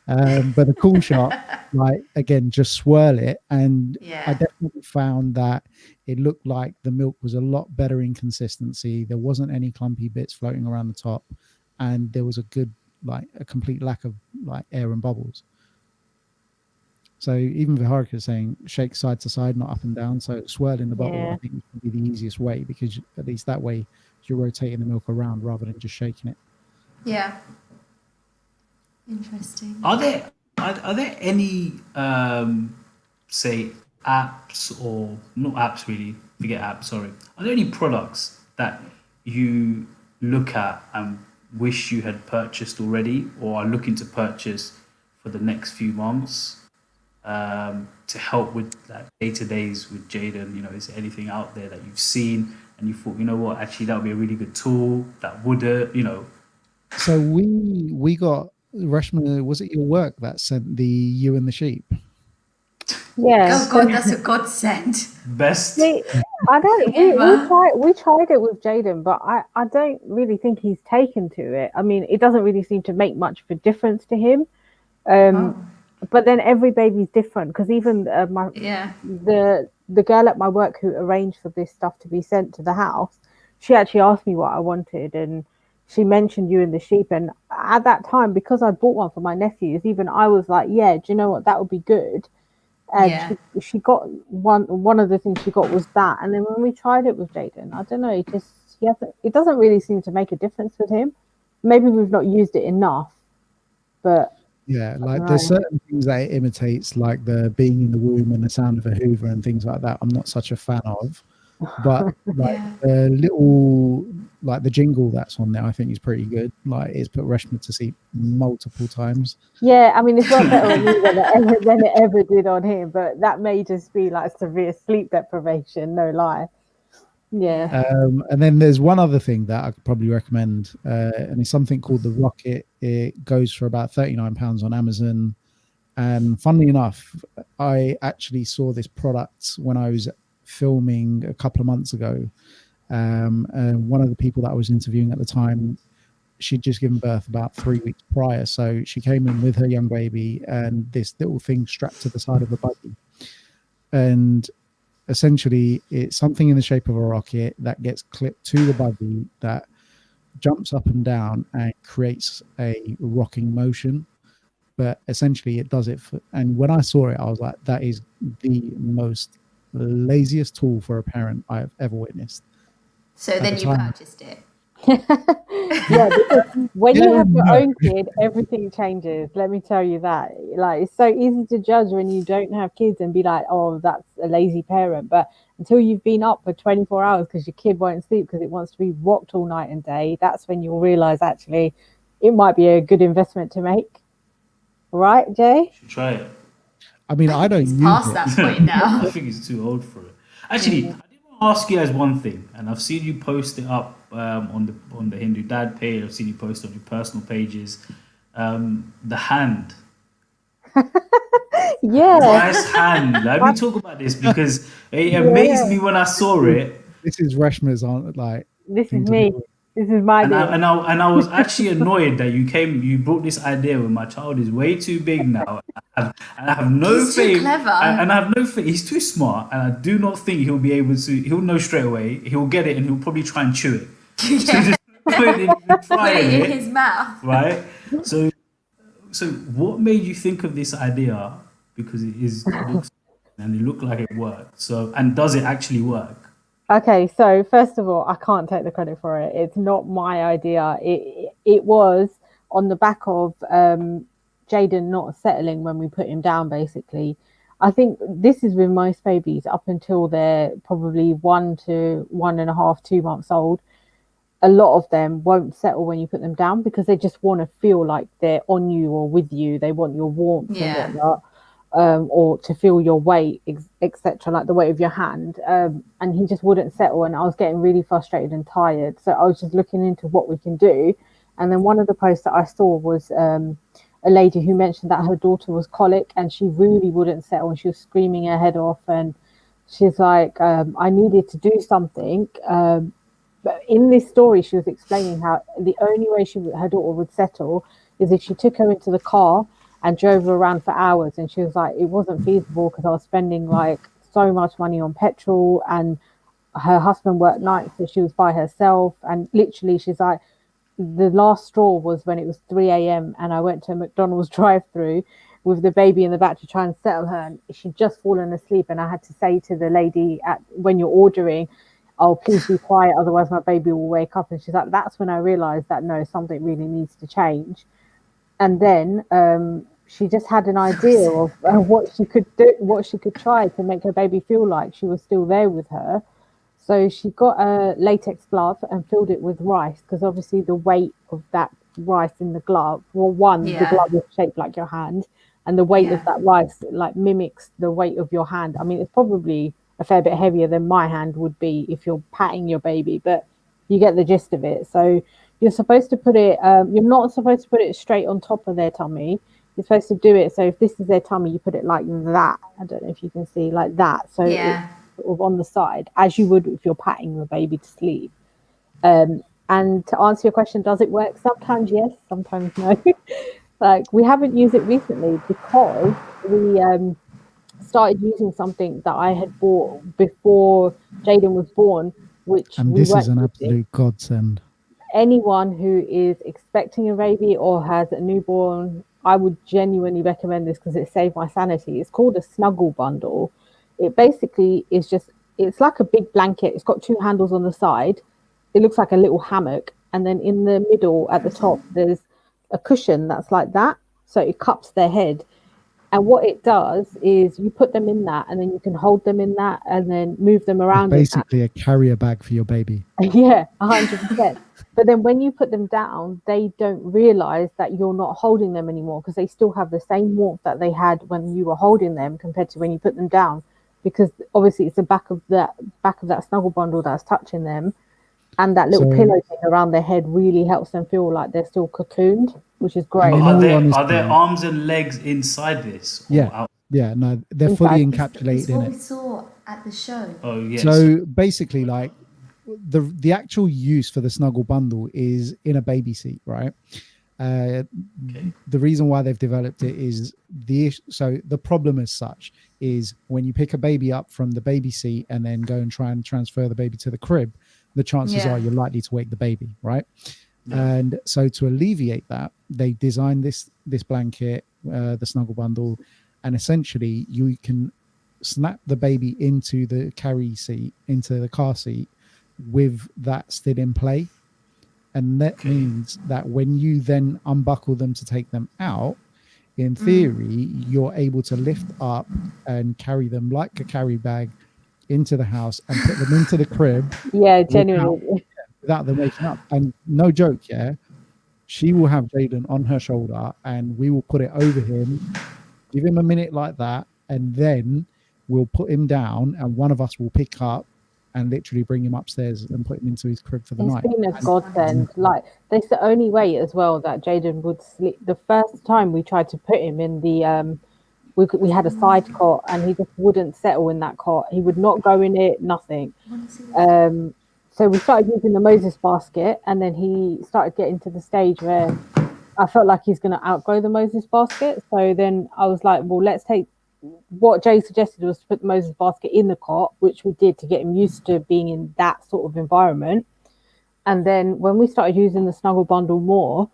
but the cool shot, like again, just swirl it, and I definitely found that it looked like the milk was a lot better in consistency. There wasn't any clumpy bits floating around the top, and there was a complete lack of like air and bubbles. So even Viharika is saying shake side to side, not up and down. So swirling the bottle, I think, would be the easiest way, because at least that way you're rotating the milk around rather than just shaking it. Yeah. Interesting. Are there any say apps, or not apps really? Forget apps. Sorry. Are there any products that you look at and wish you had purchased already, or are looking to purchase for the next few months, to help with that day to days with Jaden? You know, is there anything out there that you've seen and you thought, you know what, actually that would be a really good tool that would, So we got Reshma. Was it your work that sent the you and the sheep? Yeah. Oh God, that's a godsend. best? I don't. Ever. We tried it with Jaden, but I don't really think he's taken to it. I mean, it doesn't really seem to make much of a difference to him. Oh, But then every baby's different, because even yeah. the girl at my work who arranged for this stuff to be sent to the house, she actually asked me what I wanted, and she mentioned you and the sheep. And at that time, because I bought one for my nephews, even I was like, yeah, do you know what, that would be good. And Yeah. she got one of the things she got was that. And then when we tried it with Jaden, I don't know, it doesn't really seem to make a difference with him. Maybe we've not used it enough, but Yeah, I like don't there's know. certain things that it imitates, like the being in the womb and the sound of a Hoover and things like that. I'm not such a fan of, but like Yeah. the little, like the jingle that's on there, I think is pretty good. Like it's put Reshma to sleep multiple times. Yeah, I mean, it's worked better on me than it ever did on him, but that may just be like severe sleep deprivation, no lie. Yeah. And then there's one other thing that I could probably recommend, and it's something called the Rocket. It goes for about £39 on Amazon. And funnily enough, I actually saw this product when I was filming a couple of months ago. And one of the people that I was interviewing at the time, she'd just given birth about 3 weeks prior. So she came in with her young baby and this little thing strapped to the side of the buggy. And essentially, it's something in the shape of a rocket that gets clipped to the buggy that jumps up and down and creates a rocking motion. But essentially it does it and when I saw it, I was like, that is the most laziest tool for a parent I've ever witnessed. So At then the you time, purchased it. Yeah, because when yeah, you have your no. own kid, everything changes. Let me tell you that. Like, it's so easy to judge when you don't have kids and be like, oh, that's a lazy parent. But until you've been up for 24 hours because your kid won't sleep because it wants to be rocked all night and day, that's when you'll realize actually it might be a good investment to make. Right, Jay? Should try it. I mean, I I think don't he's use past it. that point I now. think he's too old for it. Actually, I did want to ask you guys one thing, and I've seen you post it up on the Hindu Dad page. I've seen you post on your personal pages. The hand, Yeah, Christ's hand. Let me talk about this because it amazed yeah. me when I saw it, This is Reshma's on like This is thing to me. do. This is my and I doing. and I and I was actually annoyed that you brought this idea when my child is way too big now, and I have no He's too faith, clever. and I have no faith. He's too smart, and I do not think he'll be able to. He'll know straight away. He'll get it, and he'll probably try and chew it. So Yeah. there's no point in even Put trying it in it, his mouth. right? So, so what made you think of this idea? Because it looks and it looked like it worked. So, and does it actually work? Okay, so first of all, I can't take the credit for it. It's not my idea. It was on the back of Jaden not settling when we put him down. Basically, I think this is with most babies up until they're probably 1 to 1.5, 2 months old. A lot of them won't settle when you put them down because they just want to feel like they're on you or with you. They want your warmth and Yeah. whatnot, or to feel your weight, etc., like the weight of your hand. And he just wouldn't settle, and I was getting really frustrated and tired. So I was just looking into what we can do. And then one of the posts that I saw was a lady who mentioned that her daughter was colic and she really wouldn't settle, and she was screaming her head off. And she's like, I needed to do something. But in this story, she was explaining how the only way her daughter would settle is if she took her into the car and drove her around for hours. And she was like, it wasn't feasible because I was spending like so much money on petrol, and her husband worked nights, so she was by herself. And literally, she's like, the last straw was when it was 3 a.m. and I went to a McDonald's drive-through with the baby in the back to try and settle her, and she'd just fallen asleep. And I had to say to the lady when you're ordering, oh, please be quiet, otherwise my baby will wake up. And she's like, that's when I realized that no, something really needs to change. And then she just had an idea of what she could do, what she could try to make her baby feel like she was still there with her. So she got a latex glove and filled it with rice, because obviously the weight of that rice in the glove, well, the Yeah. glove is shaped like your hand, and the weight of Yeah. that rice like mimics the weight of your hand. I mean, it's probably a fair bit heavier than my hand would be if you're patting your baby, but you get the gist of it. So you're supposed to put it, you're not supposed to put it straight on top of their tummy. You're supposed to do it. So if this is their tummy, you put it like that. I don't know if you can see, like that. So it's Yeah. sort of on the side, as you would if you're patting the baby to sleep. And to answer your question, does it work? Sometimes yes, sometimes no. Like, we haven't used it recently because we started using something that I had bought before Jaden was born, which And we this is weren't an using. absolute godsend. Anyone who is expecting a baby or has a newborn, I would genuinely recommend this because it saved my sanity. It's called a snuggle bundle. It basically is just, it's like a big blanket. It's got two handles on the side. It looks like a little hammock. And then in the middle at the top, there's a cushion that's like that. So it cups their head. And what it does is you put them in that, and then you can hold them in that and then move them It's around in that. basically a carrier bag for your baby. Yeah, 100%. But then when you put them down, they don't realize that you're not holding them anymore, because they still have the same warmth that they had when you were holding them compared to when you put them down. Because obviously it's the back of that snuggle bundle that's touching them, and that little So- pillow thing around their head really helps them feel like they're still cocooned, which is great. In Are all there honesty- arms and legs inside this? Or Yeah. out? Yeah, no, they're fully encapsulated It's in what it. we saw at the show. Oh yes. So basically, like, the actual use for the snuggle bundle is in a baby seat, right? Okay. The reason why they've developed it is so the problem as such is when you pick a baby up from the baby seat and then go and try and transfer the baby to the crib, the chances are you're likely to wake the baby, right? Yeah. And so to alleviate that, they designed this blanket, the snuggle bundle, and essentially you can snap the baby into the carry seat, into the car seat, with that still in play. And that means that when you then unbuckle them to take them out, in theory, you're able to lift up and carry them like a carry bag into the house and put them into the crib. Yeah, genuinely. Without them waking up. And no joke, she will have Jaden on her shoulder and we will put it over him, give him a minute like that, and then we'll put him down and one of us will pick up and literally bring him upstairs and put him into his crib for the night. It's been a godsend. Like, that's the only way as well that Jaden would sleep. The first time we tried to put him in the we had a side cot and he just wouldn't settle in that cot. He would not go in it, nothing. So we started using the Moses basket, and then he started getting to the stage where I felt like he's going to outgrow the Moses basket. So then I was like, well, let's take what Jay suggested was to put the Moses basket in the cot, which we did to get him used to being in that sort of environment. And then when we started using the snuggle bundle more,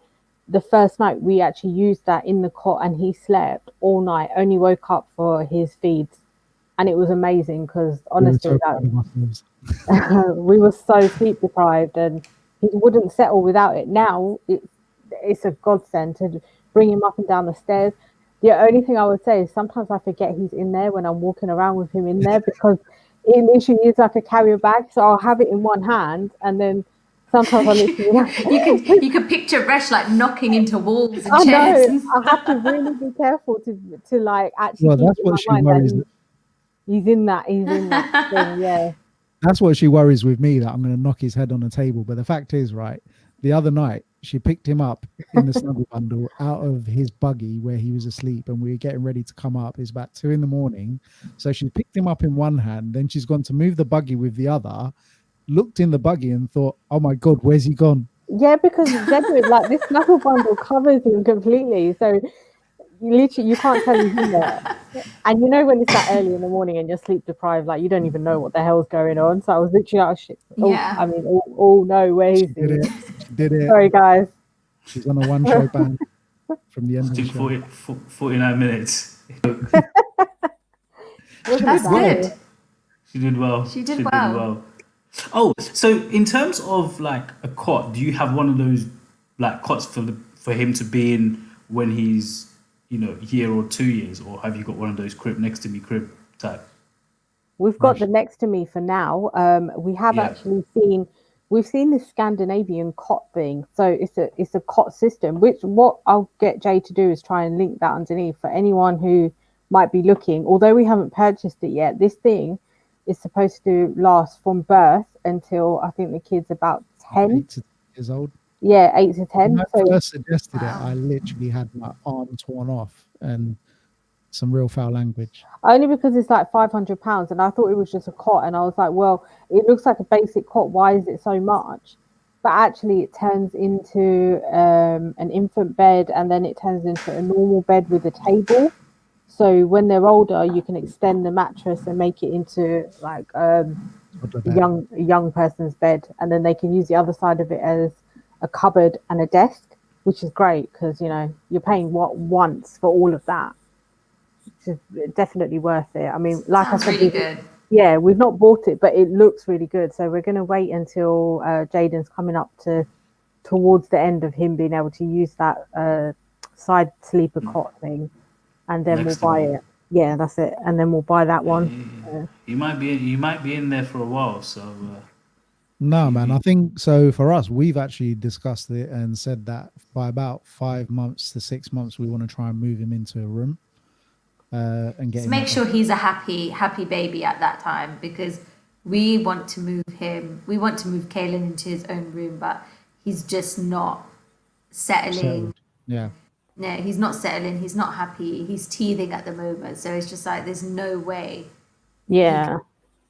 the first night we actually used that in the cot and he slept all night, only woke up for his feeds. And it was amazing because honestly, we were so sleep deprived and he wouldn't settle without it. Now it's a godsend to bring him up and down the stairs. The only thing I would say is sometimes I forget he's in there when I'm walking around with him in there, because it literally is like a carrier bag. So I'll have it in one hand and then sometimes I literally you could picture Resh like knocking into walls and I chairs. know. I have to really be careful to like actually. Well, that's what she worries. He's in that thing, yeah. That's what she worries with me, that I'm going to knock his head on the table. But the fact is, right, the other night she picked him up in the snuggle bundle out of his buggy where he was asleep, and we were getting ready to come up. It's about 2 a.m. So she picked him up in one hand, then she's gone to move the buggy with the other, looked in the buggy and thought, oh my God, where's he gone? Yeah, because generally, like, this snuggle bundle covers him completely. So you can't tell he's in there. And you know when it's that early in the morning and you're sleep deprived, like you don't even know what the hell's going on. So I was literally like, shit. Oh no, where is he? She did it. Sorry guys. She's on a one-show ban from the end of the show. 49 minutes. That's good. She did well. She did well. Oh, so in terms of like a cot, do you have one of those like cots for him to be in when he's, year or 2 years, or have you got one of those crib next to me crib type? We've got the next to me for now. We have actually seen this Scandinavian cot thing. So it's a cot system, which what I'll get Jay to do is try and link that underneath for anyone who might be looking. Although we haven't purchased it yet, this thing is supposed to last from birth until I think the kid's about 10. 8 to 10 years old. Yeah, 8 to 10. When I first suggested it, I literally had my arm torn off and some real foul language. Only because it's like £500, and I thought it was just a cot, and I was like, well, it looks like a basic cot. Why is it so much? But actually, it turns into an infant bed, and then it turns into a normal bed with a table. So when they're older, you can extend the mattress and make it into like a young person's bed, and then they can use the other side of it as a cupboard and a desk, which is great because you're paying once for all of that. It's definitely worth it. I mean, like Sounds I said, really good. Yeah, we've not bought it, but it looks really good. So we're going to wait until Jaden's coming up towards the end of him being able to use that side sleeper cot thing, and then we'll buy it. Yeah, that's it. And then we'll buy that one. You might be in there for a while. So no, man. I think so. For us, we've actually discussed it and said that by about 5 months to 6 months, we want to try and move him into a room. And get make sure he's a happy baby at that time, because we want to move Kaylin into his own room, but he's just not settling. Yeah. No, he's not settling. He's not happy. He's teething at the moment. So it's just like there's no way. Yeah.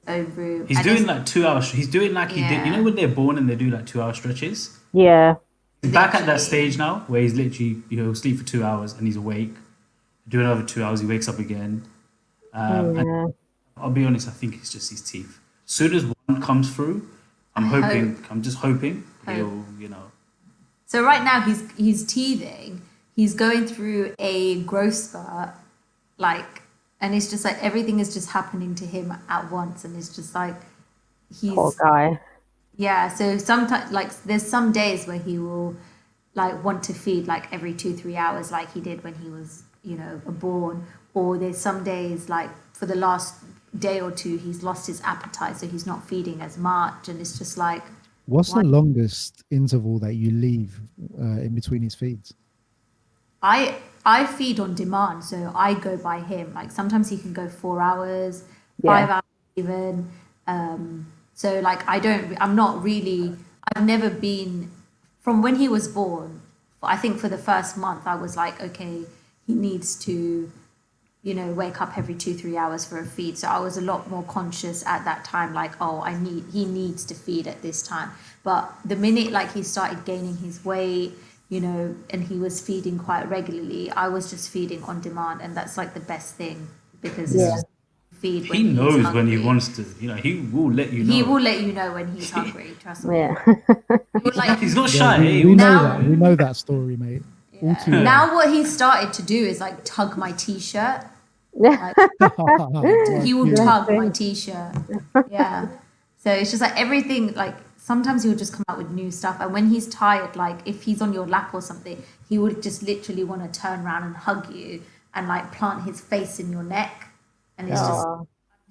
Own room. He's doing like 2 hours. He's doing like he did. You know when they're born and they do like 2-hour stretches. Yeah. He's back at that stage now where he's literally he'll sleep for 2 hours and he's awake. Do another 2 hours, he wakes up again. And I'll be honest, I think it's just his teeth. As soon as one comes through, I'm just hoping he'll, So right now he's teething. He's going through a growth spurt, and it's just like everything is just happening to him at once, and it's just like he's poor guy. Yeah, so sometimes there's some days where he will want to feed every 2-3 hours like he did when he was born, or there's some days for the last day or two he's lost his appetite, so he's not feeding as much, and it's just like what's the longest interval that you leave in between his feeds? I feed on demand, so I go by him. Sometimes he can go 4 hours, 5 hours even. So I've never been, from when he was born, I think for the first month I was like, okay, he needs to, wake up every 2-3 hours for a feed. So I was a lot more conscious at that time, he needs to feed at this time. But the minute he started gaining his weight, and he was feeding quite regularly, I was just feeding on demand, and that's the best thing, because it's just feed when he knows hungry. when he wants to. He will let you know. He will let you know when he's hungry. Trust me. Yeah. He's not shy. Yeah, we know that story, mate. Yeah. Now what he started to do is tug my t-shirt. He will tug my t-shirt. Yeah. So it's just everything. Sometimes he'll just come out with new stuff, and when he's tired, if he's on your lap or something, he would just literally want to turn around and hug you and plant his face in your neck, and it's just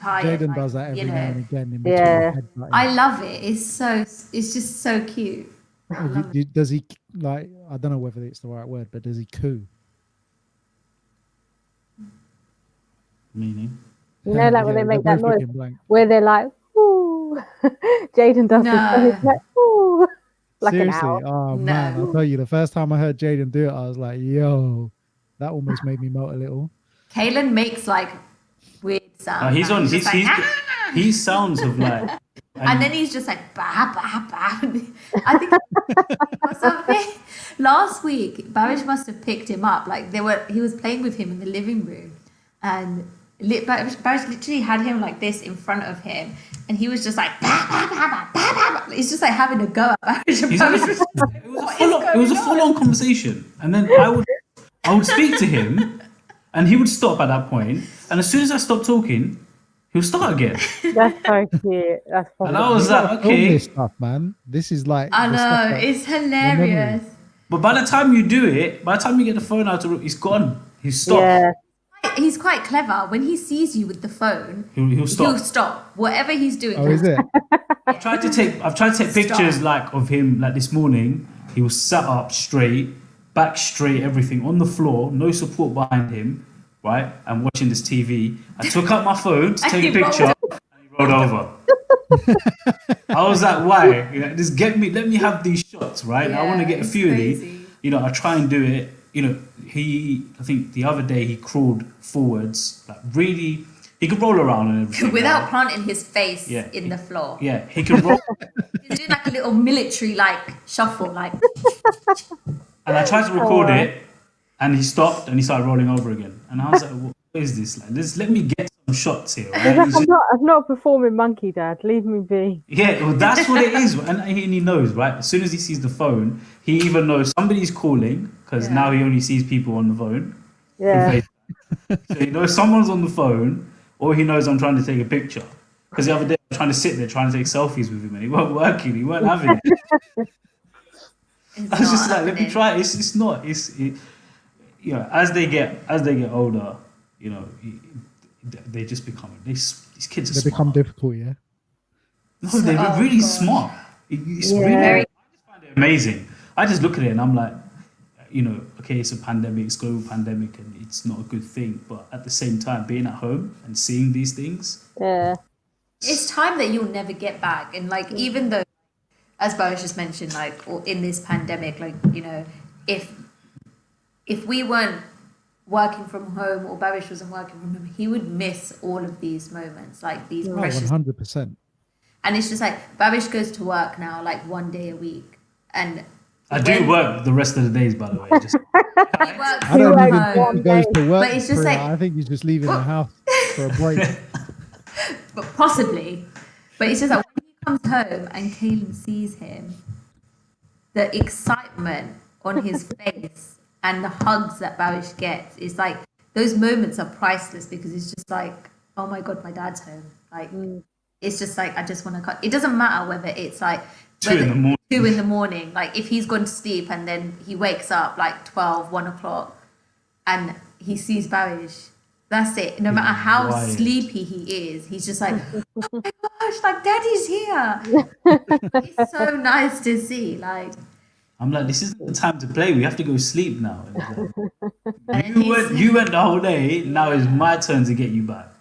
tired. Jaden does that every now and again. In Yeah. I love it. It's just so cute. Does he I don't know whether it's the right word, but does he coo? Meaning? When they make that noise blank. where they're like, ooh. Jaden does this, like, ooh, like seriously, an owl. oh man, I'll tell you, the first time I heard Jaden do it, I was like, yo, that almost made me melt a little. Kaylin makes weird sounds. He sounds of and then he's just bah, bah, bah. I think or something. Last week, Barish must have picked him up. He was playing with him in the living room, and Barish literally had him like this in front of him, and he was just bah, bah, bah, bah, bah, bah. He's just having a go at Barish. It was a full-on conversation, and then I would speak to him, and he would stop at that point, and as soon as I stopped talking, he'll start again. That's so cute. That's probably. And I was like, okay. This stuff, man. This is I know, it's hilarious. But by the time you do it, by the time you get the phone out, he's gone. He's stopped. Yeah. He's quite clever. When he sees you with the phone, He'll stop. he'll stop. Whatever he's doing. Oh, is it? I've tried to take pictures like of him like this morning. He was sat up straight, back straight, everything on the floor, no support behind him, right? And watching this TV. I took out my phone to take a picture and he rolled over. I was like, why? You know, just let me have these shots, right? I want to get a few of these. You know, I try and do it. You know, I think the other day he crawled forwards, like really, he could roll around and everything. Without planting his face in the floor. Yeah, he could roll. He's doing like a little military like shuffle, like. And I tried to record it, and he stopped and he started rolling over again. And I was like, what is this? Like, let me get some shots here, right? I'm not a performing monkey, Dad. Leave me be. Yeah, well, that's what it is. And he knows, right? As soon as he sees the phone, he even knows somebody's calling, because now he only sees people on the phone. Yeah. So he knows someone's on the phone, or he knows I'm trying to take a picture. Because the other day I was trying to sit there trying to take selfies with him, and he weren't working. He weren't having it. I was just like, let me try it. It's not. You know, as they get older, you know, they just become these kids. They become difficult, yeah. No, they're really smart. It's really. I just find it amazing. I just look at it and I'm like, you know, okay, it's a pandemic, it's a global pandemic, and it's not a good thing. But at the same time, being at home and seeing these things, it's time that you'll never get back. And like, even though, as Boris just mentioned, like in this pandemic, like, you know, if we weren't working from home or Barish wasn't working from home, he would miss all of these moments, like these precious. 100%. And it's just like Barish goes to work now, like 1 day a week, and I do work the rest of the days, by the way. Just I don't even think he goes to work. But it's just like, I think he's just leaving the house for a break. But possibly. But it's just like when he comes home and Kaylin sees him, the excitement on his face and the hugs that Barish gets, is like, those moments are priceless, because it's just like, oh my God, my dad's home. Like, it's just like, I just want to cut. It doesn't matter whether it's like 2 in the morning. Like, if he's gone to sleep and then he wakes up like 12, 1 o'clock and he sees Barish, that's it. No matter how sleepy he is, he's just like, oh my gosh, like Daddy's here. It's so nice to see. Like, I'm like, this isn't the time to play. We have to go sleep now. You went the whole day. Now it's my turn to get you back.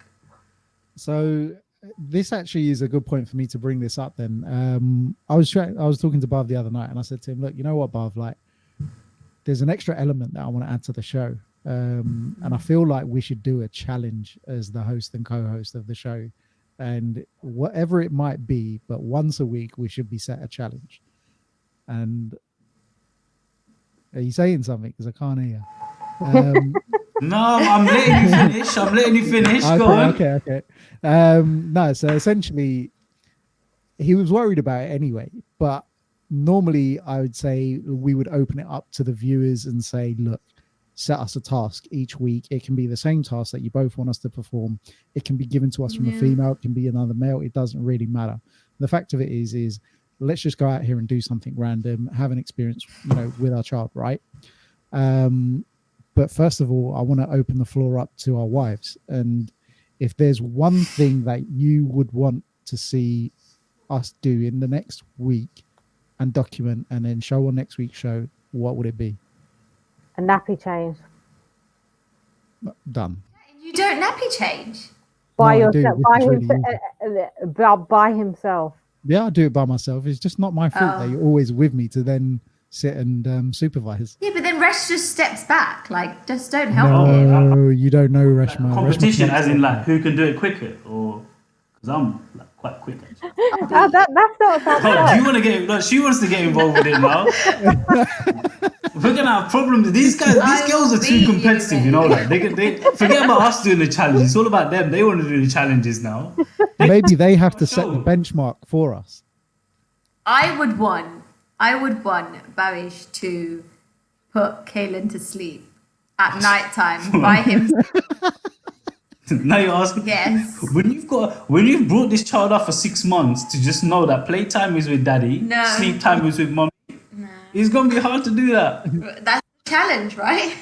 So this actually is a good point for me to bring this up. Then I was talking to Bhav the other night, and I said to him, "Look, you know what, Bhav? Like, there's an extra element that I want to add to the show, and I feel like we should do a challenge as the host and co-host of the show, and whatever it might be, but once a week we should be set a challenge." And are you saying something? Because I can't hear. No, I'm letting you finish. Okay, Go on. Okay. No, so essentially, he was worried about it anyway. But normally, I would say we would open it up to the viewers and say, "Look, set us a task each week. It can be the same task that you both want us to perform. It can be given to us from a female. It can be another male. It doesn't really matter. The fact of it is let's just go out here and do something random, have an experience, you know, with our child, right? But first of all, I want to open the floor up to our wives. And if there's one thing that you would want to see us do in the next week and document and then show on next week's show, what would it be? A nappy change. Done. you don't nappy change? By No, I do. yourself, by himself. Yeah, I do it by myself. It's just not my fault that you're always with me to then sit and supervise. Yeah, but then Resh just steps back. Like, just don't help No, him. you don't know Reshma. Competition, as in like who can do it quicker, or because I'm like quite quick. That's not sounds Oh, you want to get? No, she wants to get involved with it now. We're gonna have problems. These girls are too competitive. You know, like they forget about us doing the challenge. It's all about them. They want to do the challenges now. Maybe they have to set the benchmark for us. I would want Barish to put Kaylin to sleep at night time by himself. Now you're asking. Yes. When you've brought this child up for 6 months to just know that playtime is with daddy, No. sleep time is with mommy. No. It's gonna be hard to do that. That's a challenge, right?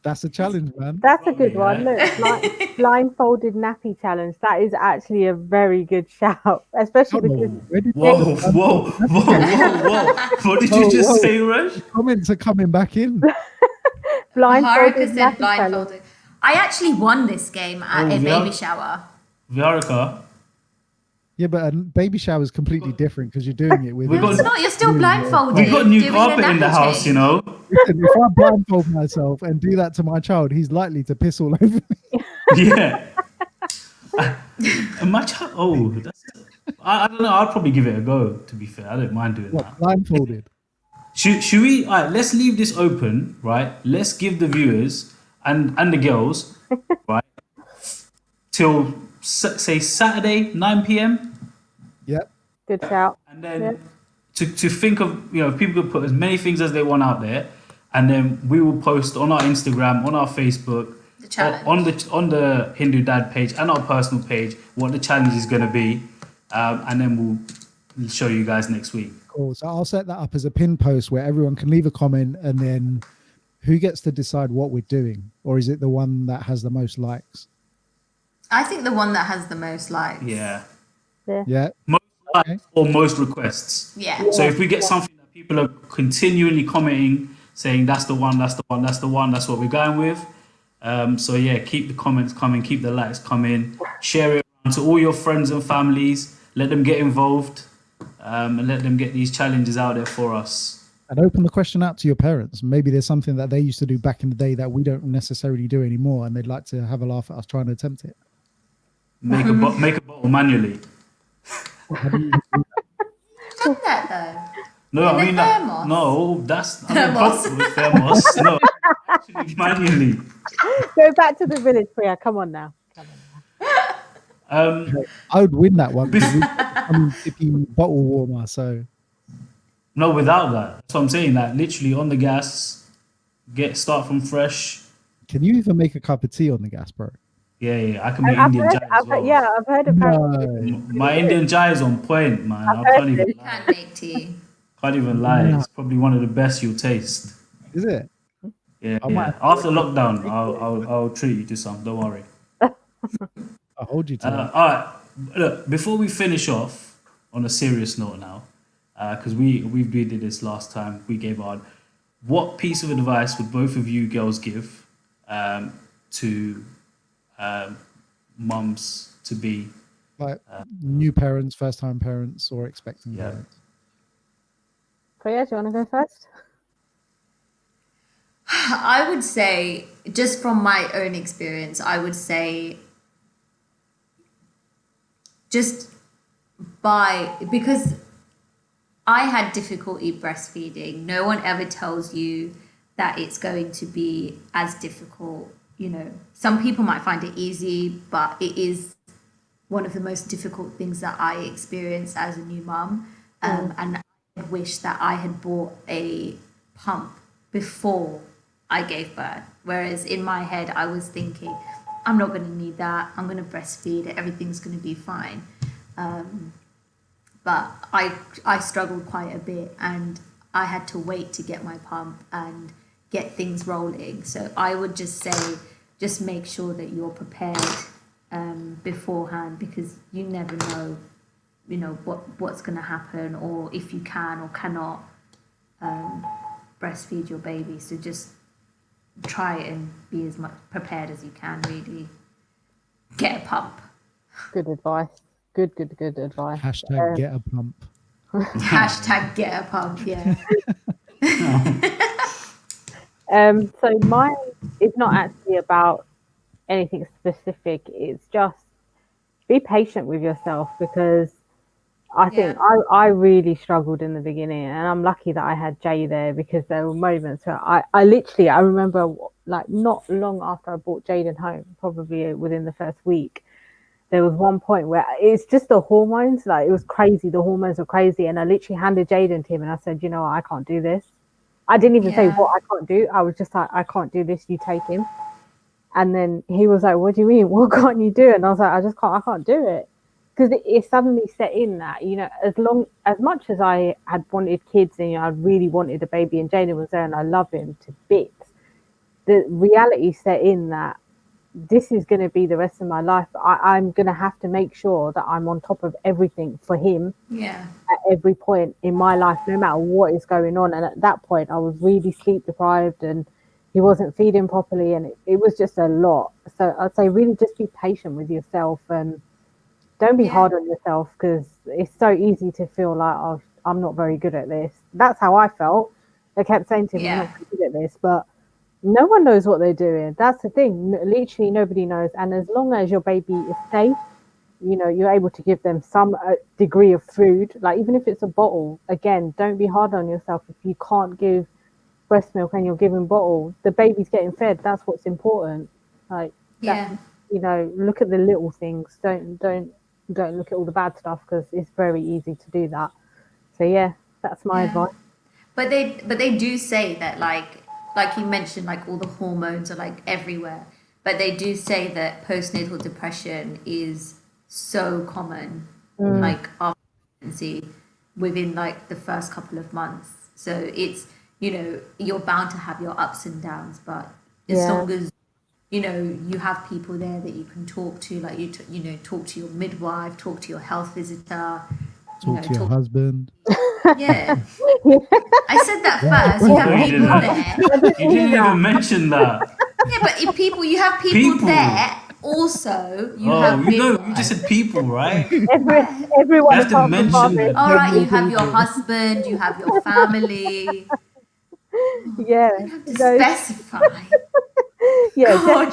That's a challenge, man. That's a good one. Right? Look, blindfolded nappy challenge. That is actually a very good shout, especially Hold because on, where did Whoa, you get the whoa, whoa. What did you just say, Rush? comments are coming back in? blindfolded Harika said nappy challenge. blindfolded. I actually won this game at Oh, a yeah? baby shower. Viarika, Yeah, but a baby shower is completely different because you're doing it with. We No, got- it's not. You're still Yeah. blindfolded. we got new doing a carpet in the nappy house, you change. know. Listen, if I blindfold myself and do that to my child, he's likely to piss all over me. Yeah. And my child, I don't know. I'd probably give it a go. To be fair, I don't mind doing that. What, blindfolded? Should we? All right, let's leave this open, right? Let's give the viewers and the girls, right, till say Saturday 9 p.m. Yep. Good shout. and then Yeah. to think of, you know, people could put as many things as they want out there, and then we will post on our Instagram, on our Facebook, The challenge. on the Hindu Dad page and our personal page what the challenge is going to be, and then we'll show you guys next week. Cool. So I'll set that up as a pin post where everyone can leave a comment, and then who gets to decide what we're doing, or is it the one that has the most likes? I think the one that has the most likes. Yeah, Yeah. most Okay. likes or most requests. Yeah. So if we get something that people are continually commenting, saying that's the one, that's the one, that's the one, that's what we're going with. So yeah, keep the comments coming, keep the likes coming, share it around to all your friends and families, let them get involved, and let them get these challenges out there for us. And open the question out to your parents. Maybe there's something that they used to do back in the day that we don't necessarily do anymore, and they'd like to have a laugh at us trying to attempt it. Make a bottle manually. How do you- Done that though. No, In I the mean that. thermos? No, that's Thermos. thermos. No, actually manually. Go back to the village, Priya. Come on now. I would win that one because I'm tipping bottle warmer. So No, without that. That's what I'm saying. Like literally on the gas, start from fresh. can you even make a cup of tea on the gas, bro? Yeah. I can make I've Indian heard, chai as well. I've heard apparently. No. My Indian chai is on point, man. I I've can't heard even You lie. can make tea. Can't even lie. It's probably one of the best you'll taste. Is it? Yeah. I might yeah. After lockdown, I'll treat you to some. Don't worry. I'll hold you to that. All right. Look, before we finish off on a serious note now, because we did this last time, we gave our. What piece of advice would both of you girls give to mums to be? Like new parents, first time parents, or expecting Yeah. parents. Priya, do you want to go first? I would say, just from my own experience, I would say just because I had difficulty breastfeeding. No one ever tells you that it's going to be as difficult. You know, some people might find it easy, but it is one of the most difficult things that I experienced as a new mum. And I wish that I had bought a pump before I gave birth. Whereas in my head, I was thinking, I'm not going to need that. I'm going to breastfeed. Everything's going to be fine. But I struggled quite a bit, and I had to wait to get my pump and get things rolling. So I would just say, just make sure that you're prepared beforehand, because you never know, you know, what's going to happen, or if you can or cannot breastfeed your baby. So just try and be as much prepared as you can. Really, get a pump. Good advice. Good advice. Hashtag get a pump. Hashtag get a pump. Yeah. So mine is not actually about anything specific. It's just be patient with yourself, because I think I really struggled in the beginning, and I'm lucky that I had Jay there, because there were moments where I remember, like, not long after I brought Jaden home, probably within the first week, there was one point where it's just the hormones, like it was crazy. The hormones were crazy, and I literally handed Jaden to him, and I said, you know what, I can't do this. I didn't even say what I can't do. I was just like, I can't do this. You take him. And then he was like, what do you mean? What can't you do? And I was like, I can't do it. because it suddenly set in that, you know, as much as I had wanted kids and, you know, I really wanted a baby and Jaden was there and I love him to bits, the reality set in that this is going to be the rest of my life. I'm going to have to make sure that I'm on top of everything for him at every point in my life, no matter what is going on. And at that point, I was really sleep deprived and he wasn't feeding properly. And it was just a lot. So I'd say really just be patient with yourself and don't be hard on yourself, because it's so easy to feel like, oh, I'm not very good at this. That's how I felt. I kept saying to him, I'm not very good at this, but no one knows what they're doing. That's the thing. Literally nobody knows. And as long as your baby is safe, you know, you're able to give them some degree of food, like even if it's a bottle, again, don't be hard on yourself. If you can't give breast milk and you're giving bottle, the baby's getting fed. That's what's important. Like, that, you know, look at the little things. Don't look at all the bad stuff, because it's very easy to do that. So yeah, that's my advice. But they do say that, like you mentioned, like all the hormones are like everywhere. But they do say that postnatal depression is so common, like after pregnancy, within like the first couple of months. So it's, you know, you're bound to have your ups and downs, but as long as, you know, you have people there that you can talk to, like you know, talk to your midwife, talk to your health visitor, talk to your husband. Yeah. I said that first. You have people there. You didn't even mention that. Yeah, but if you have people there. Also, you have you just said people, right? Everyone you have to mention that. All right, you have your husband, you have your family. Yeah, you have to specify. Yeah,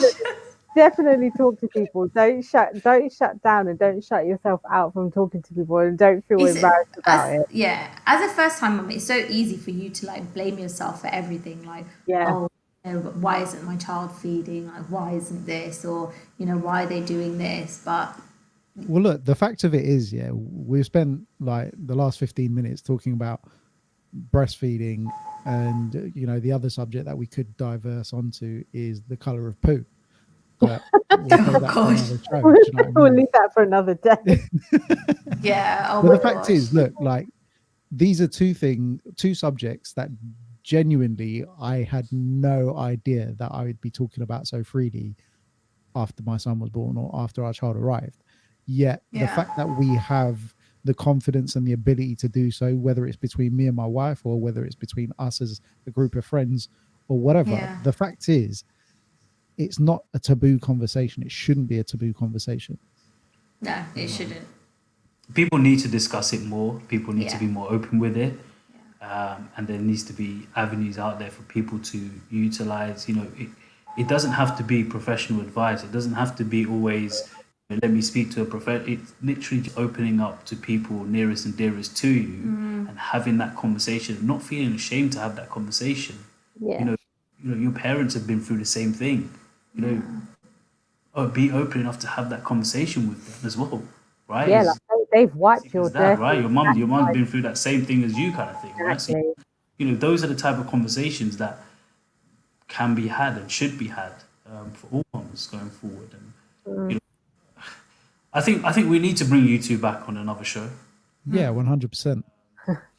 definitely talk to people. Don't shut down and don't shut yourself out from talking to people, and don't feel embarrassed about it. Yeah, as a first time mum, it's so easy for you to like blame yourself for everything. Like, oh, you know, why isn't my child feeding? Like, why isn't this? Or, you know, why are they doing this? But well, look, the fact of it is, we've spent like the last 15 minutes talking about breastfeeding, and you know, the other subject that we could diverse onto is the color of poo. But we'll leave that for another day. Yeah. But the fact is, look, like these are two subjects that genuinely I had no idea that I would be talking about so freely after my son was born or after our child arrived. Yet the fact that we have the confidence and the ability to do so, whether it's between me and my wife or whether it's between us as a group of friends or whatever, the fact is, it's not a taboo conversation. It shouldn't be a taboo conversation. No, it shouldn't. People need to discuss it more. People need to be more open with it. And there needs to be avenues out there for people to utilize. You know, it doesn't have to be professional advice. It doesn't have to be always, you know, let me speak to a professional. It's literally just opening up to people nearest and dearest to you and having that conversation, not feeling ashamed to have that conversation. Yeah. You know, your parents have been through the same thing. You know, be open enough to have that conversation with them as well, right? Yeah, like they've wiped your dad, right? Your mum's been through that same thing as you, kind of thing, right? Exactly. So, you know, those are the type of conversations that can be had and should be had for all mums going forward. And you know, I think we need to bring you two back on another show. Yeah, 100%.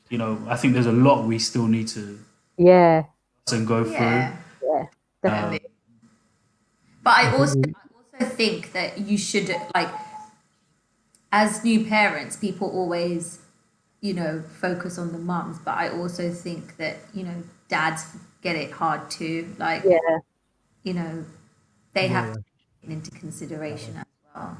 You know, I think there's a lot we still need to and go through. Yeah, definitely. But I also think that you should, like, as new parents, people always, you know, focus on the mums. But I also think that, you know, dads get it hard too. Like, you know, they have to take it into consideration as well.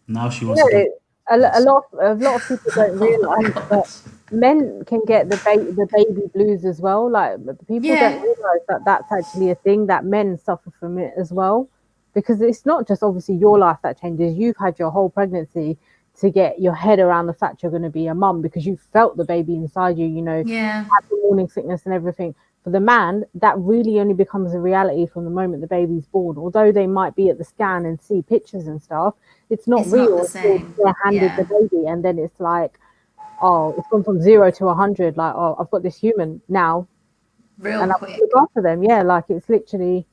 Now she wants to. A lot of people don't realise that men can get the baby blues as well. Like, people don't realise that that's actually a thing, that men suffer from it as well. Because it's not just obviously your life that changes. You've had your whole pregnancy to get your head around the fact you're going to be a mum, because you felt the baby inside you, you know, have the morning sickness and everything. For the man, that really only becomes a reality from the moment the baby's born. Although they might be at the scan and see pictures and stuff, it's not real until they're handed the baby, and then it's like, oh, it's gone from 0 to 100. Like, oh, I've got this human now, and I've got to look after them. Yeah, like it's literally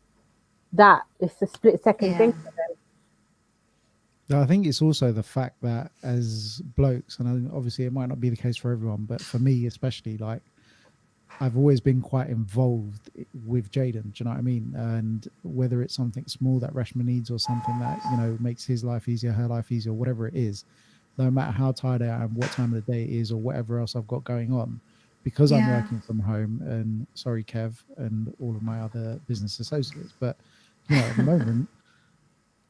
that. It's a split second thing for them. I think it's also the fact that as blokes, and obviously it might not be the case for everyone, but for me especially, like I've always been quite involved with Jaden. Do you know what I mean? And whether it's something small that Reshma needs or something that, you know, makes his life easier, her life easier, whatever it is, no matter how tired I am, what time of the day it is, or whatever else I've got going on, because I'm Yeah. working from home, and sorry, Kev, and all of my other business associates, but, you know, at the moment,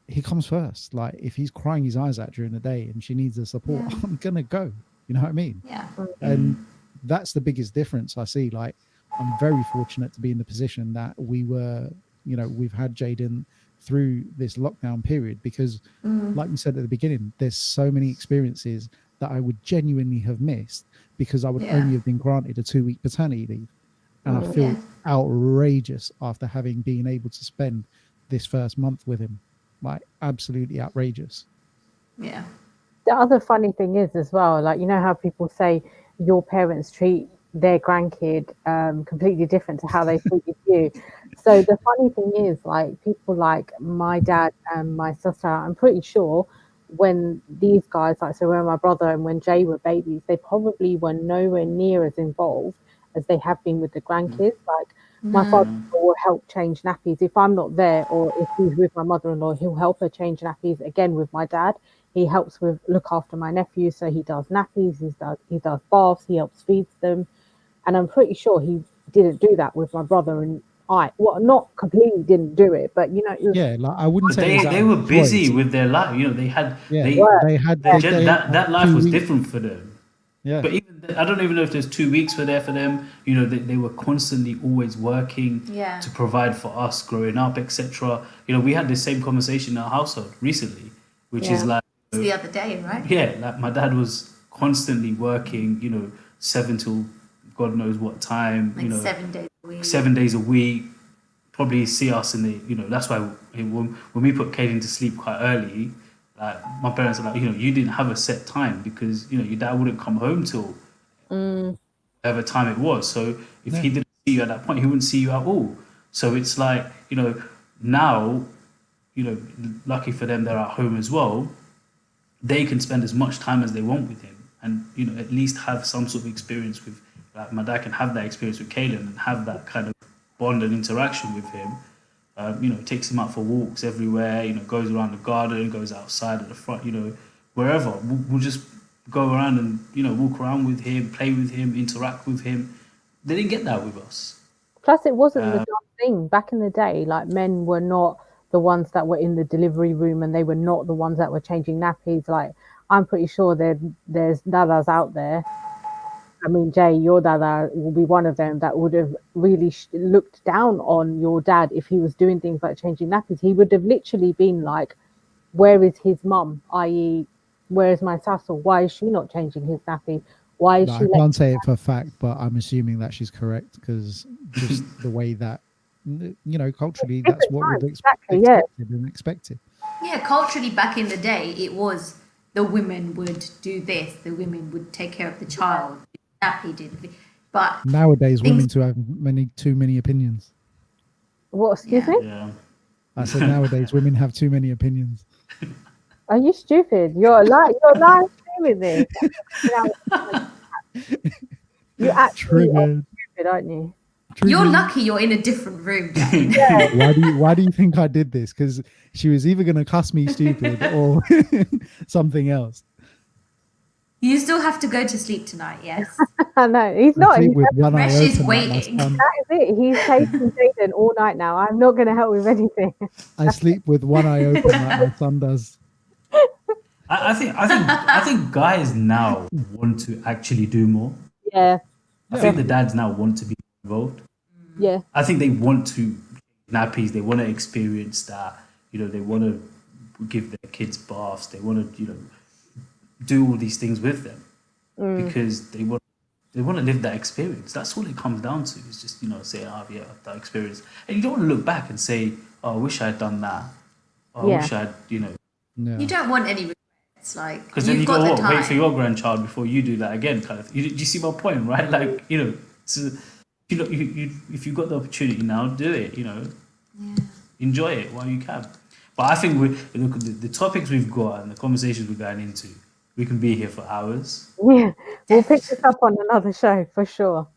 he comes first. Like if he's crying his eyes out during the day and she needs the support, Yeah. I'm going to go. You know what I mean? Yeah. And that's the biggest difference I see. Like I'm very fortunate to be in the position that we were, you know, we've had Jaden through this lockdown period, because like you said at the beginning, there's so many experiences that I would genuinely have missed because I would Yeah. only have been granted a 2-week paternity leave. And I feel Yeah. outrageous after having been able to spend this first month with him. Like absolutely outrageous. Yeah. The other funny thing is as well, like you know how people say your parents treat their grandkid completely different to how they treated you. So the funny thing is, like people like my dad and my sister, I'm pretty sure when these guys, like so when my brother and when Jay were babies, they probably were nowhere near as involved as they have been with the grandkids. Like my father will help change nappies if I'm not there, or if he's with my mother-in-law, he'll help her change nappies. Again with my dad, he helps with look after my nephews, so he does nappies, he does baths, he helps feeds them, and I'm pretty sure he didn't do that with my brother and I. Well, not completely didn't do it, but you know, it was Yeah, like I wouldn't But say it was out they of were busy choice. with their life. You know, they had Yeah, they they had they they had like that life 2 was weeks. different for them. Yeah, But even I don't even know if there's 2 weeks were there for them. You know, they were constantly always working Yeah. to provide for us growing up, etc. You know, we had the same conversation in our household recently, which is yeah. like, It's the other day, right? yeah, like my dad was constantly working. You know, 7 till God knows what time. Like You know, 7 days a week. 7 days a week. Probably see us in the, you know, that's why when we put Kaden to sleep quite early, like my parents are like, you know, you didn't have a set time because, you know, your dad wouldn't come home till Mm, whatever time it was. So if yeah. he didn't see you at that point, he wouldn't see you at all. So it's like, you know, now, you know, lucky for them, they're at home as well. They can spend as much time as they want with him, and you know, at least have some sort of experience with. Like my dad can have that experience with Kaden and have that kind of bond and interaction with him. You know, takes him out for walks everywhere. You know, goes around the garden, goes outside at the front. You know, wherever. We'll just go around and you know walk around with him, play with him, interact with him. They didn't get that with us. Plus, it wasn't the done thing back in the day. Like men were not the ones that were in the delivery room, and they were not the ones that were changing nappies. Like I'm pretty sure there's dadas out there. I mean, Jay, your dada will be one of them that would have really looked down on your dad if he was doing things like changing nappies. He would have literally been like, "Where is his mum?" I.e., where is my sassel? Why is she not changing his nappy? Why is Like, she I letting? can't say it for a fact, but I'm assuming that she's correct because just the way that, you know, culturally, that's Different what times, was exactly. Yeah, expected and expected. Yeah, culturally back in the day, it was the women would do this, the women would take care of the child, nappy did, but Nowadays, things, women to have too many opinions. what? Excuse yeah. me? Yeah. I said nowadays, women have too many opinions. Are you stupid? You're like you're live streaming this. You actually are Triggered. stupid, aren't you? You're Triggered. lucky you're in a different room, Jane. Why do you think I did this? Because she was either going to cuss me stupid or something else. You still have to go to sleep tonight, yes? I know he's I not. sleep He's with one eye Resh is open like my waiting. son. that is it. He's taking Jaden all night now. I'm not going to help with anything. I sleep with one eye open like my son does. I think guys now want to actually do more. Yeah, I think the dads now want to be involved. yeah. I think they want to nappies. They want to experience that. You know, they want to give their kids baths. They want to, you know, do all these things with them because they want to live that experience. That's all it comes down to. It's just you know saying, "Oh yeah, that experience," and you don't want to look back and say, "Oh, I wish I had done that." Or, I Yeah. wish I had, you know, Yeah. You don't want any regrets, like, because then you've you got go, the "What? time. Wait for your grandchild before you do that again." Kind of. Do you see my point, right? Like you know, so, you know, if you got the opportunity now, do it. You know, Yeah. enjoy it while you can. But I think look at the topics we've got and the conversations we're going into. We can be here for hours. Yeah, we'll pick this up on another show for sure.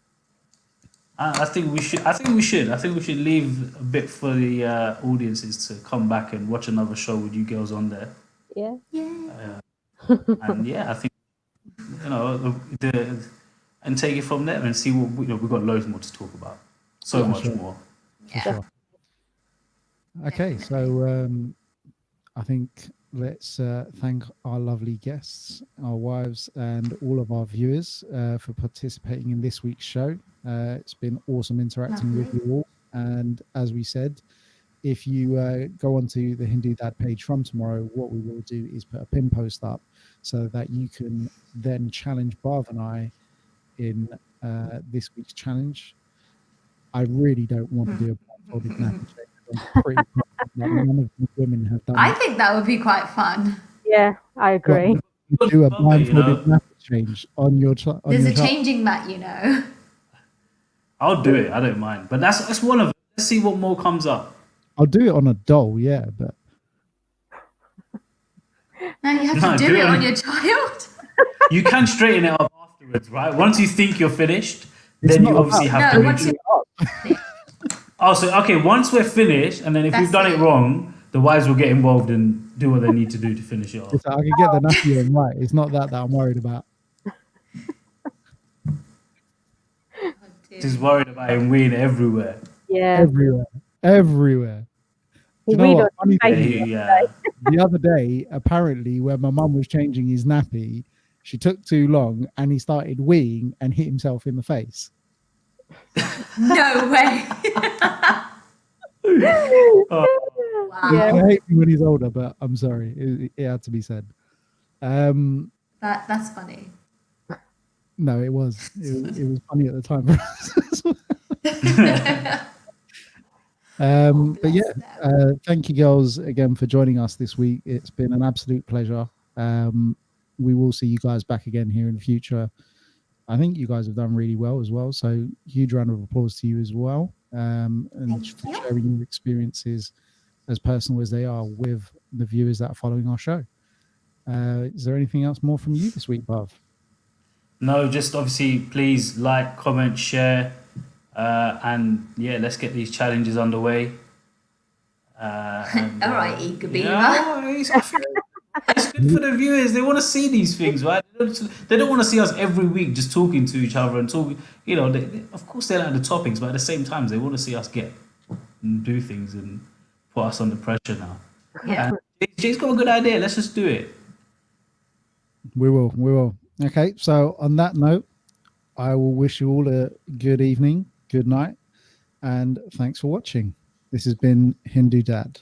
I think we should. I think we should. I think we should leave a bit for the audiences to come back and watch another show with you girls on there. Yeah. Yeah. And yeah, I think and take it from there and see what we've got loads more to talk about. So much more. For sure. Okay, so I think let's thank our lovely guests, our wives, and all of our viewers for participating in this week's show. It's been awesome interacting with you all. And as we said, if you go onto the HinduDad page from tomorrow, what we will do is put a pin post up so that you can then challenge Bhav and I in this week's challenge. I really don't want to do a blindfolded nappy challenge. I'm pretty confident that none of the women have done I it. think that would be quite fun. Yeah, I agree. Do a blindfolded nappy change on your child. There's a changing mat, I'll do it. I don't mind. But that's one of them. Let's see what more comes up. I'll do it on a doll, yeah, but No, you have to do it on your child. You can straighten it up afterwards, right? Once you think you're finished, then you obviously have to once redo it. Oh, so okay, once we're finished, and then if we've done it wrong, the wives will get involved and do what they need to do to finish it off. I can get the nappy on right. It's not that I'm worried about. Just worried about him weeing everywhere. Yeah. Everywhere. Do you know what? Funny thing, Yeah. the other day, apparently, when my mum was changing his nappy, she took too long and he started weeing and hit himself in the face. No way. Oh. Wow. Yeah. I hate me when he's older, but I'm sorry. It had to be said. That's funny. No, it was. It was funny at the time for us. But yeah, thank you girls again for joining us this week. It's been an absolute pleasure. We will see you guys back again here in the future. I think you guys have done really well as well. So huge round of applause to you as well. And for sharing your experiences as personal as they are with the viewers that are following our show. Is there anything else more from you this week, Bhav? No, just obviously please like, comment, share, and yeah, let's get these challenges underway. All right, Eager Beaver. It's good for the viewers. They want to see these things, right? They don't want to see us every week just talking to each other and talking. Of course they like the topics, but at the same time, they want to see us get and do things and put us under pressure now. Yeah. Jay's got a good idea. Let's just do it. We will. Okay, so on that note, I will wish you all a good evening, good night, and thanks for watching. This has been HinduDad.